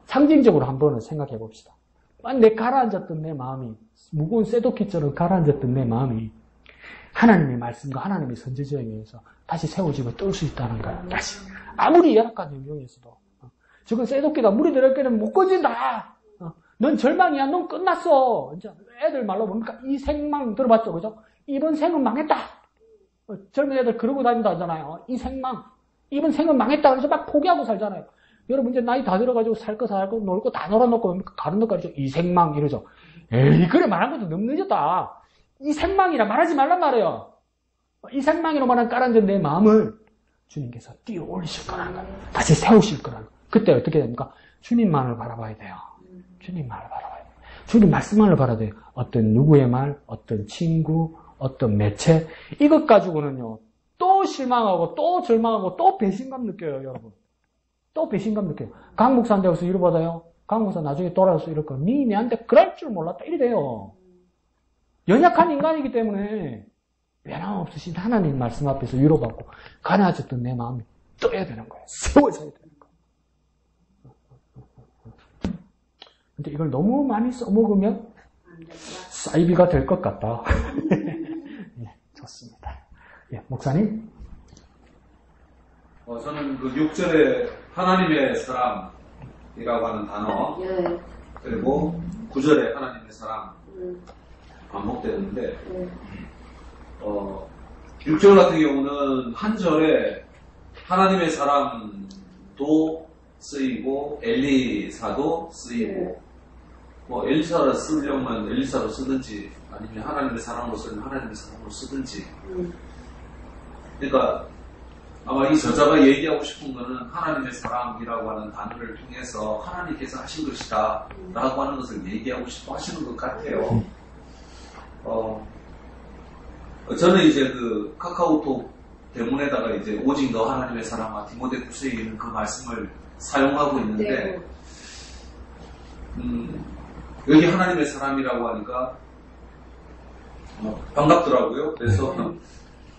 상징적으로 한번 생각해 봅시다. 내 가라앉았던 내 마음이 무거운 쇠도끼처럼 가라앉았던 내 마음이 하나님의 말씀과 하나님의 선지자에 의해서 다시 세워지고 뜰 수 있다는 거야. 다시 아무리 열악한 환경에서도 저건 쇠도끼다 물이 들어갈 때는 못 건진다. 넌 절망이야. 넌 끝났어. 이제 애들 말로 뭡니까? 이 생망 들어봤죠, 그죠? 이번 생은 망했다. 젊은 애들 그러고 다닌다 하잖아요. 이 생망, 이번 생은 망했다. 그래서 막 포기하고 살잖아요. 여러분 이제 나이 다 들어가지고 살 거 놀 거 다 놀아놓고 가는 것까지 이 생망 이러죠. 에이 그래 말한 것도 너무 늦었다. 이 생망이라 말하지 말란 말이에요. 이 생망이로 말한 깔아앉은 내 마음을 주님께서 띄어 올리실 거라는 거예요. 다시 세우실 거라는 거예요. 그때 어떻게 됩니까? 주님만을 바라봐야 돼요. 주님만을 바라봐야 돼요. 주님 말씀만을 바라야 돼요. 어떤 누구의 말, 어떤 친구, 어떤 매체 이것 가지고는요. 또 실망하고 또 절망하고 또 배신감 느껴요. 여러분. 또 배신감 느껴요. 강 목사한테 가서 위로받아요. 강 목사 나중에 돌아와서 이럴 거야. 니 내한테 그럴 줄 몰랐다. 이래요. 연약한 인간이기 때문에 변함없으신 하나님 말씀 앞에서 위로받고 가라앉았던 내 마음이 떠야 되는 거예요. 세워져야 되는 거예요. 근데 이걸 너무 많이 써먹으면 사이비가 될 것 같다. 예, 좋습니다. 예, 목사님. 저는 그 6절에 하나님의 사람이라고 하는 단어, 그리고 9절에 하나님의 사람 반복되는데, 6절 같은 경우는 한 절에 하나님의 사람도 쓰이고, 엘리사도 쓰이고, 뭐 엘리사를 쓰려면 엘리사로 쓰든지, 아니면 하나님의 사람으로 쓰면 하나님의 사람으로 쓰든지. 그러니까, 아마 이 저자가 얘기하고 싶은 거는 하나님의 사랑이라고 하는 단어를 통해서 하나님께서 하신 것이다 라고 하는 것을 얘기하고 싶어 하시는 것 같아요. 저는 이제 그 카카오톡 대문에다가 이제 오직 너 하나님의 사랑과 디모데후서에 있는 그 말씀을 사용하고 있는데, 여기 하나님의 사람이라고 하니까 반갑더라고요. 그래서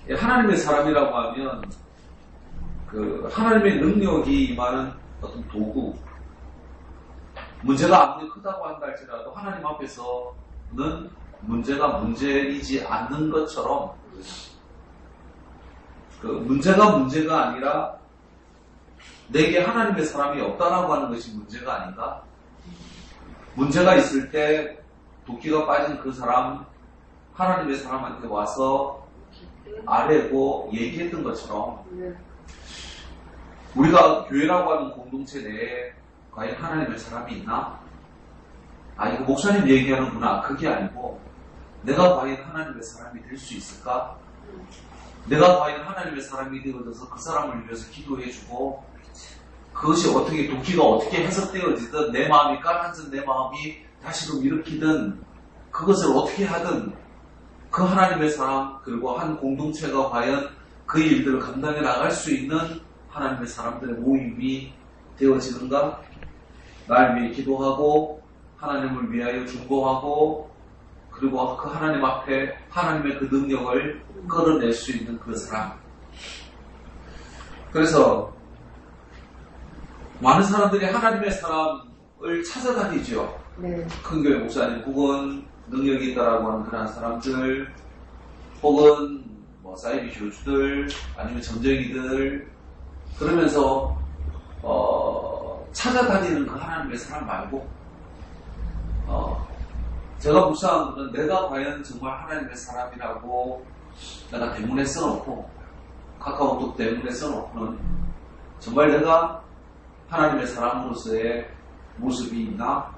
하나님의 사람이라고 하면 그 하나님의 능력이 임하는 어떤 도구, 문제가 아무리 크다고 한다 할지라도 하나님 앞에서는 문제가 문제이지 않는 것처럼, 그 문제가 아니라 내게 하나님의 사람이 없다라고 하는 것이 문제가 아닌가? 문제가 있을 때 도끼가 빠진 그 사람, 하나님의 사람한테 와서 아뢰고 얘기했던 것처럼, 우리가 교회라고 하는 공동체 내에 과연 하나님의 사람이 있나? 아, 이거 목사님 얘기하는구나. 그게 아니고, 내가 과연 하나님의 사람이 될 수 있을까? 내가 과연 하나님의 사람이 되어져서 그 사람을 위해서 기도해주고, 그것이 어떻게, 도끼가 어떻게 해석되어지든, 내 마음이 깔아앉은 내 마음이 다시금 일으키든, 그것을 어떻게 하든, 그 하나님의 사람, 그리고 한 공동체가 과연 그 일들을 감당해 나갈 수 있는 하나님의 사람들의 모임이 되어지는가? 날 위해 기도하고 하나님을 위하여 중보하고, 그리고 그 하나님 앞에 하나님의 그 능력을 끌어낼 수 있는 그 사람. 그래서 많은 사람들이 하나님의 사람을 찾아다니죠. 큰 교회 목사님 혹은 능력이 있다라고 하는 그런 사람들, 혹은 뭐 사이비 교주들, 아니면 점쟁이들, 그러면서 찾아다니는 그 하나님의 사람 말고, 제가 묵상한 것은 내가 과연 정말 하나님의 사람이라고 내가 대문에 써놓고, 카카오톡 대문에 써놓고는 정말 내가 하나님의 사람으로서의 모습이 있나?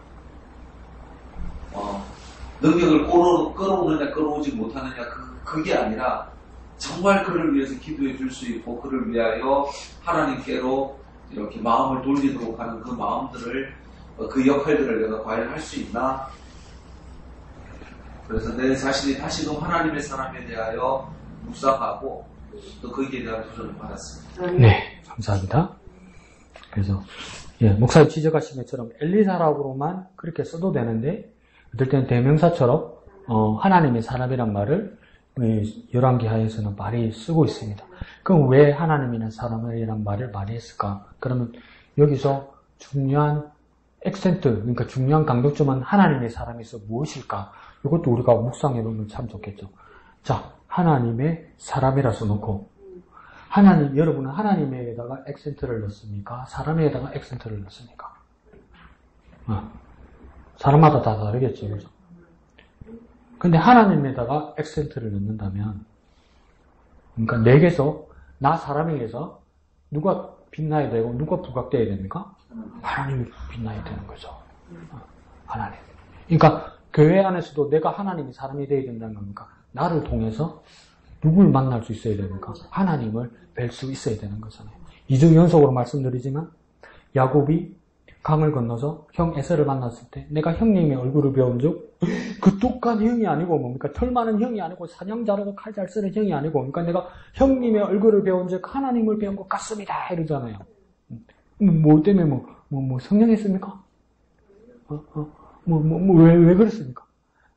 능력을 끌어오느냐 끌어오지 못하느냐 그게 아니라 정말 그를 위해서 기도해 줄 수 있고 그를 위하여 하나님께로 이렇게 마음을 돌리도록 하는 그 마음들을 그 역할들을 내가 과연 할 수 있나? 그래서 내 자신이 다시금 하나님의 사람에 대하여 묵상하고 또 거기에 대한 도전을 받았습니다. 네, 감사합니다. 그래서 목사님 지적하신 것처럼 엘리사락으로만 그렇게 써도 되는데 어떨 때는 대명사처럼 하나님의 사람이란 말을 열왕기하에서는 많이 쓰고 있습니다. 그럼 왜 하나님이란 사람이란 말을 많이 했을까? 그러면 여기서 중요한 액센트, 그러니까 중요한 강조점은 하나님의 사람에서 무엇일까? 이것도 우리가 묵상해보면 참 좋겠죠. 자, 하나님의 사람이라서 놓고 여러분은 하나님에다가 액센트를 넣습니까? 사람에다가 액센트를 넣습니까? 사람마다 다 다르겠죠, 그죠? 근데 하나님에다가 액센트를 넣는다면, 그러니까 내게서, 나 사람에게서 누가 빛나야 되고 누가 부각되어야 됩니까? 하나님이 빛나야 되는 거죠. 하나님. 그러니까 교회 안에서도 내가 하나님이 사람이 되어야 된다는 겁니까? 나를 통해서 누굴 만날 수 있어야 됩니까? 하나님을 뵐 수 있어야 되는 거잖아요. 2주 연속으로 말씀드리지만 야곱이 강을 건너서 형 에서를 만났을 때 내가 형님의 얼굴을 배운 적 그 똑같은 형이 아니고 뭡니까? 털 많은 형이 아니고 사냥 잘하고 칼 잘 쓰는 형이 아니고 그러니까 내가 형님의 얼굴을 배운 적 하나님을 배운 것 같습니다 이러잖아요. 뭐 때문에 성령했습니까? 왜 그랬습니까?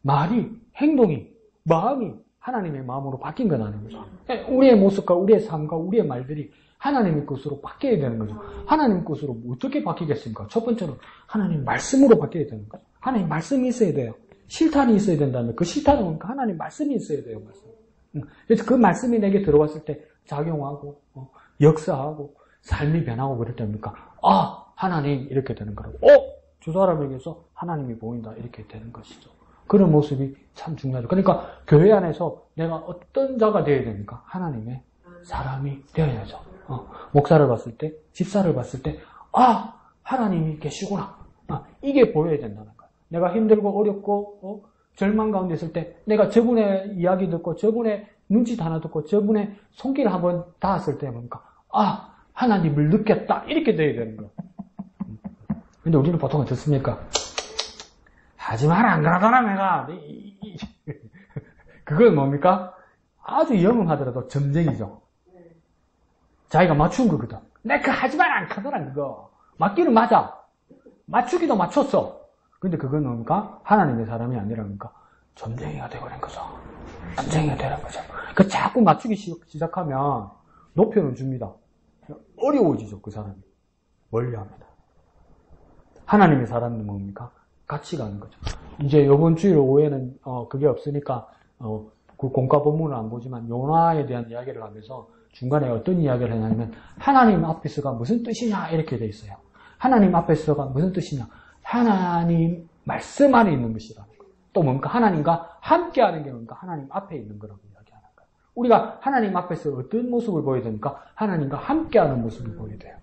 말이, 행동이, 마음이 하나님의 마음으로 바뀐 건 아닌 거죠. 우리의 모습과 우리의 삶과 우리의 말들이 하나님의 것으로 바뀌어야 되는 거죠. 하나님 것으로 어떻게 바뀌겠습니까? 첫 번째로 하나님 말씀으로 바뀌어야 되는 거죠. 하나님 말씀이 있어야 돼요. 실탄이 있어야 된다면 그 실탄은 뭡니까? 하나님 말씀이 있어야 돼요. 말씀. 그래서 그 말씀이 내게 들어왔을 때 작용하고 역사하고 삶이 변하고 그럴 때입니까? 하나님 이렇게 되는 거라고. 저 사람에게서 하나님이 보인다 이렇게 되는 것이죠. 그런 모습이 참 중요하죠. 그러니까 교회 안에서 내가 어떤 자가 되어야 됩니까? 하나님의 사람이 되어야죠. 목사를 봤을 때, 집사를 봤을 때, 하나님이 계시구나. 이게 보여야 된다는 거예요. 내가 힘들고 어렵고 절망 가운데 있을 때 내가 저분의 이야기 듣고 저분의 눈짓 하나 듣고 저분의 손길 한번 닿았을 때 뭡니까? 하나님을 느꼈다. 이렇게 돼야 되는 거예요. 근데 우리는 보통 어떻습니까? 하지 마라, 안 그러더라, 내가. 그건 뭡니까? 아주 영음하더라도 점쟁이죠. 자기가 맞춘 거거든. 내가 하지 마라, 안 가더라, 그거. 맞기는 맞아. 맞추기도 맞췄어. 근데 그건 뭡니까? 하나님의 사람이 아니라 뭡니까? 점쟁이가 되어버린 거죠. 점쟁이가 되는 거죠. 그 자꾸 맞추기 시작하면 높여는 줍니다. 어려워지죠, 그 사람이. 멀리 합니다. 하나님의 사람은 뭡니까? 같이 가는 거죠. 이제 이번 주일 오후에는 그게 없으니까 그 공과 본문을 안 보지만 요나에 대한 이야기를 하면서 중간에 어떤 이야기를 하냐면 하나님 앞에서가 무슨 뜻이냐 이렇게 돼 있어요. 하나님 앞에서가 무슨 뜻이냐? 하나님 말씀 안에 있는 것이라는 거예요. 또 뭡니까? 하나님과 함께하는 게 뭡니까? 하나님 앞에 있는 거라고 이야기하는 거예요. 우리가 하나님 앞에서 어떤 모습을 보여야 됩니까? 하나님과 함께하는 모습을 보여야 돼요.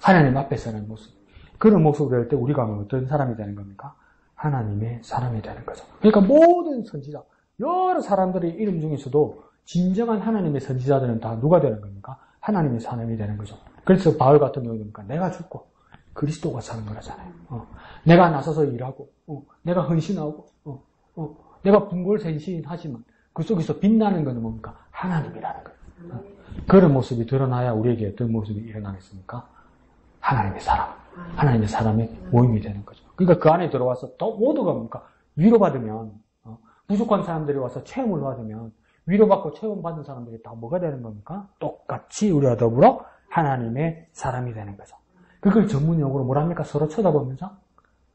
하나님 앞에서는 모습. 그런 모습을 할 때 우리가 어떤 사람이 되는 겁니까? 하나님의 사람이 되는 거죠. 그러니까 모든 선지자, 여러 사람들의 이름 중에서도 진정한 하나님의 선지자들은 다 누가 되는 겁니까? 하나님의 사람이 되는 거죠. 그래서 바울 같은 경우는 내가 죽고 그리스도가 사는 거라잖아요. 내가 나서서 일하고, 내가 헌신하고, 내가 분골센신하지만 그 속에서 빛나는 것은 뭡니까? 하나님이라는 거예요. 그런 모습이 드러나야 우리에게 어떤 모습이 일어나겠습니까? 하나님의 사람. 하나님의 사람의 모임이 되는 거죠. 그러니까 그 안에 들어와서 또 모두가 뭡니까? 위로받으면, 부족한 사람들이 와서 체험을 받으면, 위로받고 체험받은 사람들이 다 뭐가 되는 겁니까? 똑같이 우리와 더불어 하나님의 사람이 되는 거죠. 그걸 전문용어로 뭐랍니까? 서로 쳐다보면서,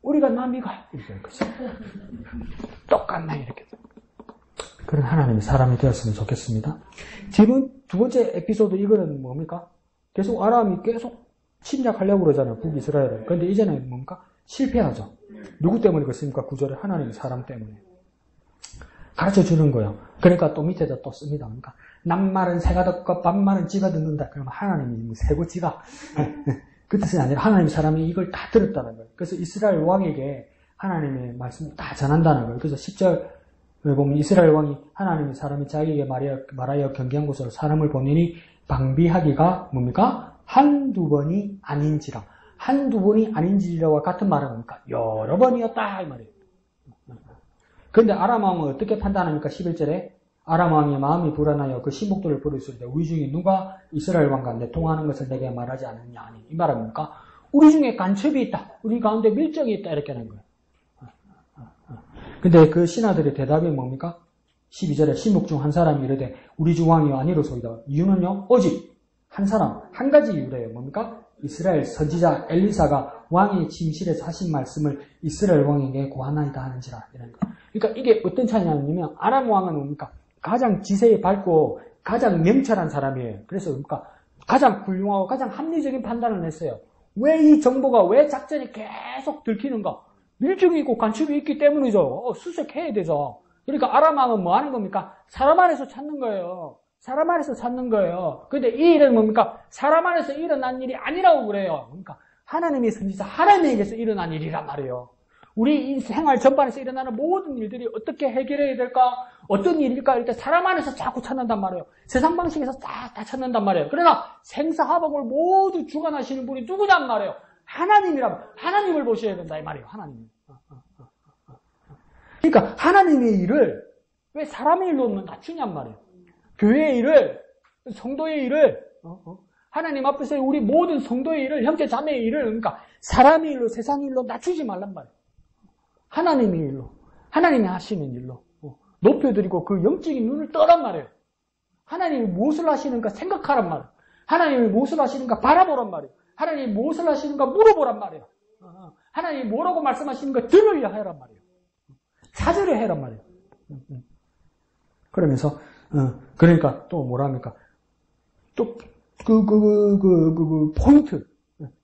우리가 남이가, 이렇게 되는 거죠. 똑같나, 이렇게. 그런 하나님의 사람이 되었으면 좋겠습니다. 지금 두 번째 에피소드 이거는 뭡니까? 계속 아람이 계속 침략하려고 그러잖아요. 북이스라엘을. 그런데 이제는 뭡니까? 실패하죠. 누구 때문에 그렇습니까? 구절에 하나님의 사람 때문에. 가르쳐 주는 거예요. 그러니까 또 밑에다 또 씁니다. 그러니까 남말은 새가 듣고 밤말은 쥐가 듣는다. 그러면 하나님이 새고 쥐가 그 뜻이 아니라 하나님 사람이 이걸 다 들었다는 거예요. 그래서 이스라엘 왕에게 하나님의 말씀을 다 전한다는 거예요. 그래서 10절에 보면 이스라엘 왕이 하나님의 사람이 자기에게 말하여 경계한 곳으로 사람을 보내니 방비하기가 뭡니까? 한두 번이 아닌지라. 한두 번이 아닌지라와 같은 말은 뭡니까? 여러 번이었다 이 말이에요. 그런데 아람 왕은 어떻게 판단합니까? 11절에 아람 왕의 마음이 불안하여 그 신복들을 부르시되 우리 중에 누가 이스라엘 왕과 내통하는 것을 내게 말하지 않느냐 하니 이 말은 뭡니까? 우리 중에 간첩이 있다. 우리 가운데 밀정이 있다. 이렇게 하는 거예요. 근데 그 신하들의 대답이 뭡니까? 12절에 신복 중 한 사람이 이르되 우리 주 왕이 아니로소이다. 이유는요? 오직 한 사람, 한 가지 이유래요. 뭡니까? 이스라엘 선지자 엘리사가 왕의 침실에서 하신 말씀을 이스라엘 왕에게 고하나이다 하는지라. 이런 거. 그러니까 이게 어떤 차이냐면 아람 왕은 뭡니까? 가장 지세에 밝고 가장 명철한 사람이에요. 그래서 뭡니까? 가장 훌륭하고 가장 합리적인 판단을 했어요. 왜 이 정보가, 왜 작전이 계속 들키는가? 밀증이 있고 간첩이 있기 때문이죠. 수색해야 되죠. 그러니까 아람 왕은 뭐 하는 겁니까? 사람 안에서 찾는 거예요. 사람 안에서 찾는 거예요. 근데 이 일은 뭡니까? 사람 안에서 일어난 일이 아니라고 그래요. 그러니까 하나님의 선지자, 하나님에게서 일어난 일이란 말이에요. 우리 이 생활 전반에서 일어나는 모든 일들이 어떻게 해결해야 될까? 어떤 일일까? 이럴 때 사람 안에서 자꾸 찾는단 말이에요. 세상 방식에서 다 찾는단 말이에요. 그러나 생사화복을 모두 주관하시는 분이 누구냔 말이에요. 하나님이라면 하나님을 보셔야 된다 이 말이에요. 하나님. 그러니까 하나님의 일을 왜 사람의 일로 낮추냔 말이에요. 교회의 일을, 성도의 일을, 하나님 앞에서 우리 모든 성도의 일을, 형제 자매의 일을, 그러니까 사람의 일로, 세상의 일로 낮추지 말란 말이에요. 하나님의 일로, 하나님이 하시는 일로 높여드리고 그 영적인 눈을 떠란 말이에요. 하나님이 무엇을 하시는가 생각하란 말이에요. 하나님이 무엇을 하시는가 바라보란 말이에요. 하나님이 무엇을 하시는가 물어보란 말이에요. 하나님이 뭐라고 말씀하시는가 들으려 하란 말이에요. 찾으려 하란 말이에요. 그러면서 그러니까 또 뭐랍니까? 또 포인트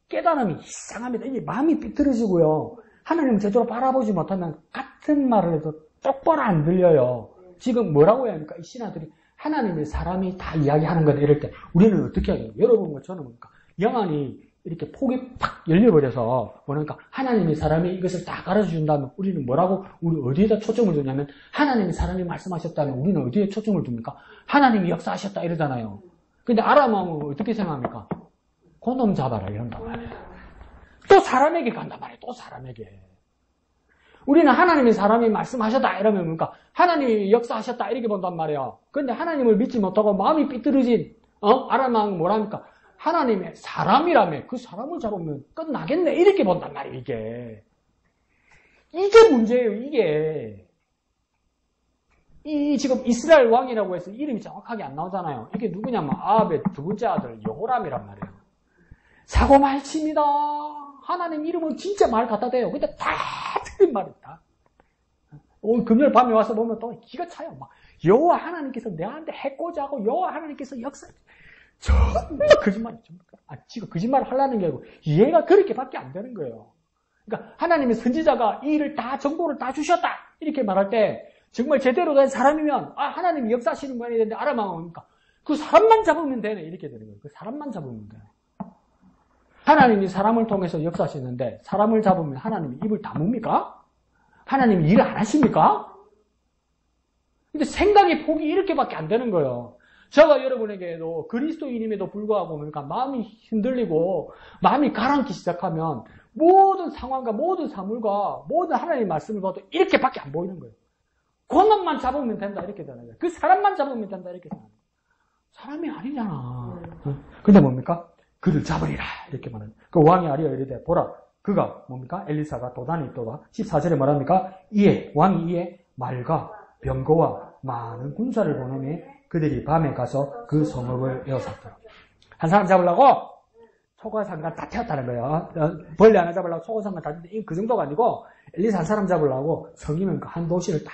깨달음이 이상합니다. 이게 마음이 삐뚤어지고요. 하나님 제대로 바라보지 못하면 같은 말을 해도 똑바로 안 들려요. 지금 뭐라고 해야 합니까? 이 신하들이 하나님의 사람이 다 이야기하는 거다 이럴 때 우리는 어떻게 해야 돼요? 여러분과 저는 뭡니까? 영안이 이렇게 폭이 팍 열려버려서 뭐랄까 하나님의 사람이 이것을 다 가르쳐준다면 우리는 뭐라고 우리 어디에다 초점을 두냐면 하나님의 사람이 말씀하셨다면 우리는 어디에 초점을 둡니까? 하나님이 역사하셨다 이러잖아요. 근데 아람 왕은 어떻게 생각합니까? 그놈 잡아라 이런단 말이에요. 또 사람에게 간단 말이에요. 또 사람에게. 우리는 하나님의 사람이 말씀하셨다 이러면 뭡니까? 하나님이 역사하셨다 이렇게 본단 말이에요. 그런데 하나님을 믿지 못하고 마음이 삐뚤어진 아람 왕은 뭐랍니까? 하나님의 사람이라며 그 사람을 잡으면 끝나겠네 이렇게 본단 말이에요. 이게 문제예요. 이게 이 지금 이스라엘 왕이라고 해서 이름이 정확하게 안 나오잖아요. 이게 누구냐면 아합의 두 번째 아들 여호람이란 말이에요. 사고 말칩니다. 하나님 이름은 진짜 말 갖다 대요. 근데 다 틀린 말이다. 오늘 금요일 밤에 와서 보면 또 기가 차요. 막 여호와 하나님께서 내한테 해코지하고 여호와 하나님께서 역사 정말 거짓말이죠. 지가 거짓말을 하려는 게 아니고 이해가 그렇게밖에 안 되는 거예요. 그러니까 하나님의 선지자가 이 일을 다 정보를 다 주셨다 이렇게 말할 때 정말 제대로 된 사람이면 하나님이 역사하시는 거야 되는데 아람 왕은 뭡니까? 그 사람만 잡으면 되네 이렇게 되는 거예요. 그 사람만 잡으면 돼요. 하나님이 사람을 통해서 역사하시는데 사람을 잡으면 하나님이 입을 다뭅니까? 하나님이 일을 안 하십니까? 근데 생각의 폭이 이렇게밖에 안 되는 거예요. 제가 여러분에게도 그리스도인임에도 불구하고 그러니까 마음이 흔들리고 마음이 가라앉기 시작하면 모든 상황과 모든 사물과 모든 하나님의 말씀을 봐도 이렇게밖에 안 보이는 거예요. 그놈만 잡으면 된다 이렇게 되는 거예요. 그 사람만 잡으면 된다 이렇게 되는 거예요. 사람이 아니잖아. 근데 뭡니까? 그를 잡으리라 이렇게 말하는 거예요. 그 왕이 아리어 이르되 보라 그가 뭡니까? 엘리사가 도단이 있도다. 14절에 말합니까? 왕이 이에 말과 병거와 많은 군사를 보내매 그들이 밤에 가서 그 성읍을 에워쌌더라. 한 사람 잡으려고 초고상관 다 태웠다는 거예요. 벌레 하나 잡으려고 초고상관 다 태웠는데 그 정도가 아니고 엘리사 한 사람 잡으려고 성이면 그 한 도시를 다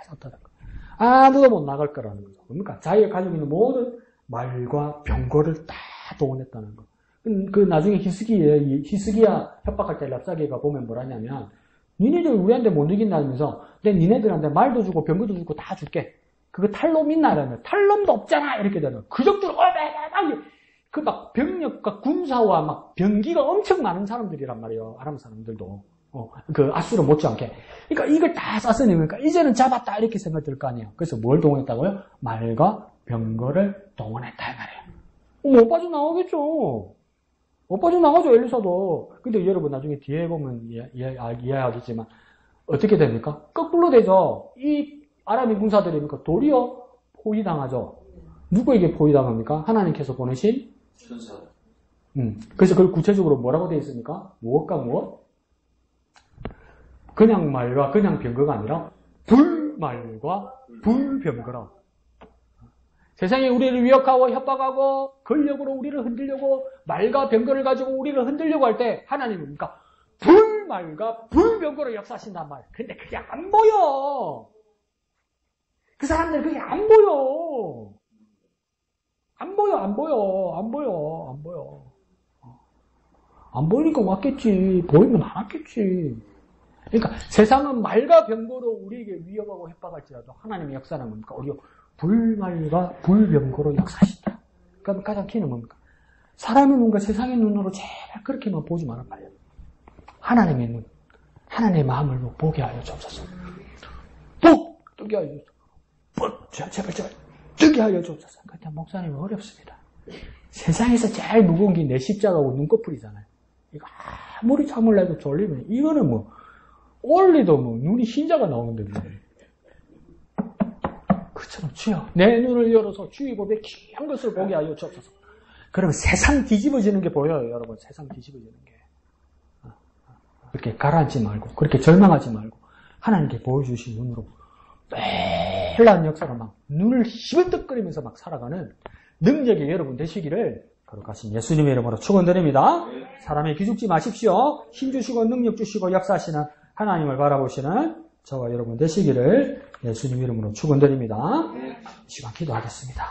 쐈다는 거예요. 아무도 못 나갈 거라는 거죠. 뭡니까? 자기가 가지고 있는 모든 말과 병거를 다 동원했다는 거. 그 나중에 히스기야 협박할 때 랍사기가 보면 뭐라냐면 니네들 우리한테 못 이긴다면서 내 니네들한테 말도 주고 병거도 주고 다 줄게. 그거 탈놈 있나? 이러면 탈놈도 없잖아! 이렇게 되는 그적들, 그 막 병력과 군사와 막 병기가 엄청 많은 사람들이란 말이에요. 아람 사람들도. 그 아수르 못지않게. 그러니까 이걸 다 쌌으니, 그러니까 이제는 잡았다! 이렇게 생각 들 거 아니에요. 그래서 뭘 동원했다고요? 말과 병거를 동원했다, 이 말이에요. 못 빠져나오겠죠. 못 빠져나가죠, 엘리사도. 근데 여러분 나중에 뒤에 보면 이해하겠지만, 어떻게 됩니까? 거꾸로 되죠. 이 아람의 군사들이니까 도리어 포위당하죠. 누구에게 포위당합니까? 하나님께서 보내신 천사. 그래서 그걸 구체적으로 뭐라고 되어 있습니까? 무엇과 무엇? 그냥 말과 그냥 병거가 아니라 불말과 불병거라. 세상에 우리를 위협하고 협박하고 권력으로 우리를 흔들려고 말과 병거를 가지고 우리를 흔들려고 할 때 하나님은 뭡니까? 불말과 불병거로 역사하신단 말이에요. 근데 그게 안 보여. 그 사람들 그게 안 보여. 안 보여. 안 보이니까 왔겠지. 보이면 안 왔겠지. 그러니까 세상은 말과 병거로 우리에게 위협하고 협박할지라도 하나님의 역사는 뭡니까? 우리가 불말과 불병거로 역사하신다. 그러니까 가장 키는 뭡니까? 사람의 눈과 세상의 눈으로 제발 그렇게만 보지 말란 말이에요. 하나님의 눈, 하나님의 마음을 보게 하여 주옵소서. 뜨게 하여 주옵소서. 제발 뜨게 하여 주옵소서. 그때 목사님은 어렵습니다. 세상에서 제일 무거운 게 내 십자가하고 눈꺼풀이잖아요. 이거 아무리 잠을 내도 졸리면 이거는 뭐 올리도 뭐 눈이 흰자가 나오는데 뭐. 그처럼 주여 내 눈을 열어서 주의 법에 귀한 것을 보게 하여 주옵소서. 그러면 세상 뒤집어지는 게 보여요, 여러분. 세상 뒤집어지는 게. 그렇게 가라앉지 말고, 그렇게 절망하지 말고, 하나님께 보여주신 눈으로 놀라운 역사가 막 눈을 희번뜩거리면서 막 살아가는 능력이 여러분 되시기를 거룩하신 예수님의 이름으로 축원드립니다. 사람에 기죽지 마십시오. 힘주시고 능력 주시고 역사하시는 하나님을 바라보시는 저와 여러분 되시기를 예수님 이름으로 축원드립니다. 이 시간 기도하겠습니다.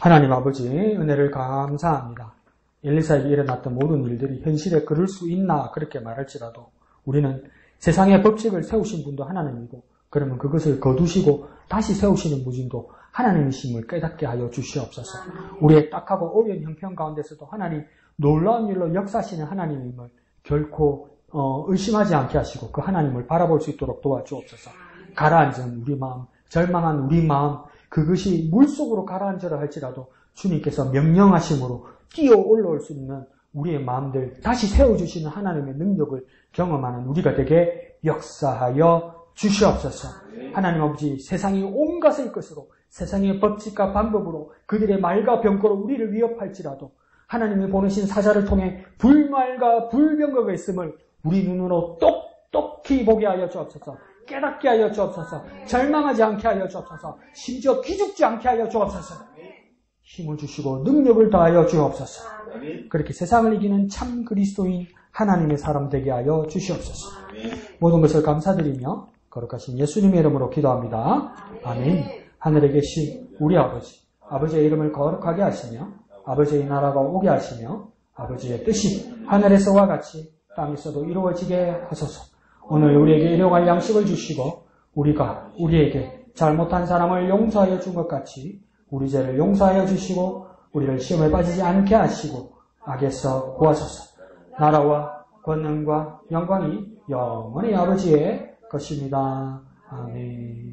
하나님 아버지 은혜를 감사합니다. 엘리사에게 일어났던 모든 일들이 현실에 그럴 수 있나 그렇게 말할지라도 우리는 세상의 법칙을 세우신 분도 하나님이고 그러면 그것을 거두시고 다시 세우시는 분도 하나님이심을 깨닫게 하여 주시옵소서. 우리의 딱하고 어려운 형편 가운데서도 하나님 놀라운 일로 역사하시는 하나님임을 결코 의심하지 않게 하시고 그 하나님을 바라볼 수 있도록 도와주옵소서. 가라앉은 우리 마음, 절망한 우리 마음, 그것이 물속으로 가라앉으라 할지라도 주님께서 명령하심으로 뛰어 올라올 수 있는 우리의 마음들 다시 세워주시는 하나님의 능력을 경험하는 우리가 되게 역사하여 주시옵소서. 하나님 아버지 세상이 온갖의 것으로 세상의 법칙과 방법으로 그들의 말과 병거로 우리를 위협할지라도 하나님이 보내신 사자를 통해 불말과 불병거가 있음을 우리 눈으로 똑똑히 보게 하여 주옵소서. 깨닫게 하여 주옵소서. 절망하지 않게 하여 주옵소서. 심지어 기죽지 않게 하여 주옵소서. 힘을 주시고 능력을 다하여 주옵소서. 그렇게 세상을 이기는 참 그리스도인 하나님의 사람 되게 하여 주시옵소서. 모든 것을 감사드리며 거룩하신 예수님의 이름으로 기도합니다. 아멘. 하늘에 계신 우리 아버지, 아버지의 이름을 거룩하게 하시며 아버지의 나라가 오게 하시며 아버지의 뜻이 하늘에서와 같이 땅에서도 이루어지게 하소서. 오늘 우리에게 일용할 양식을 주시고 우리가 우리에게 잘못한 사람을 용서하여 준 것 같이 우리 죄를 용서하여 주시고 우리를 시험에 빠지지 않게 하시고 악에서 구하소서. 나라와 권능과 영광이 영원히 아버지의 것입니다. 아멘.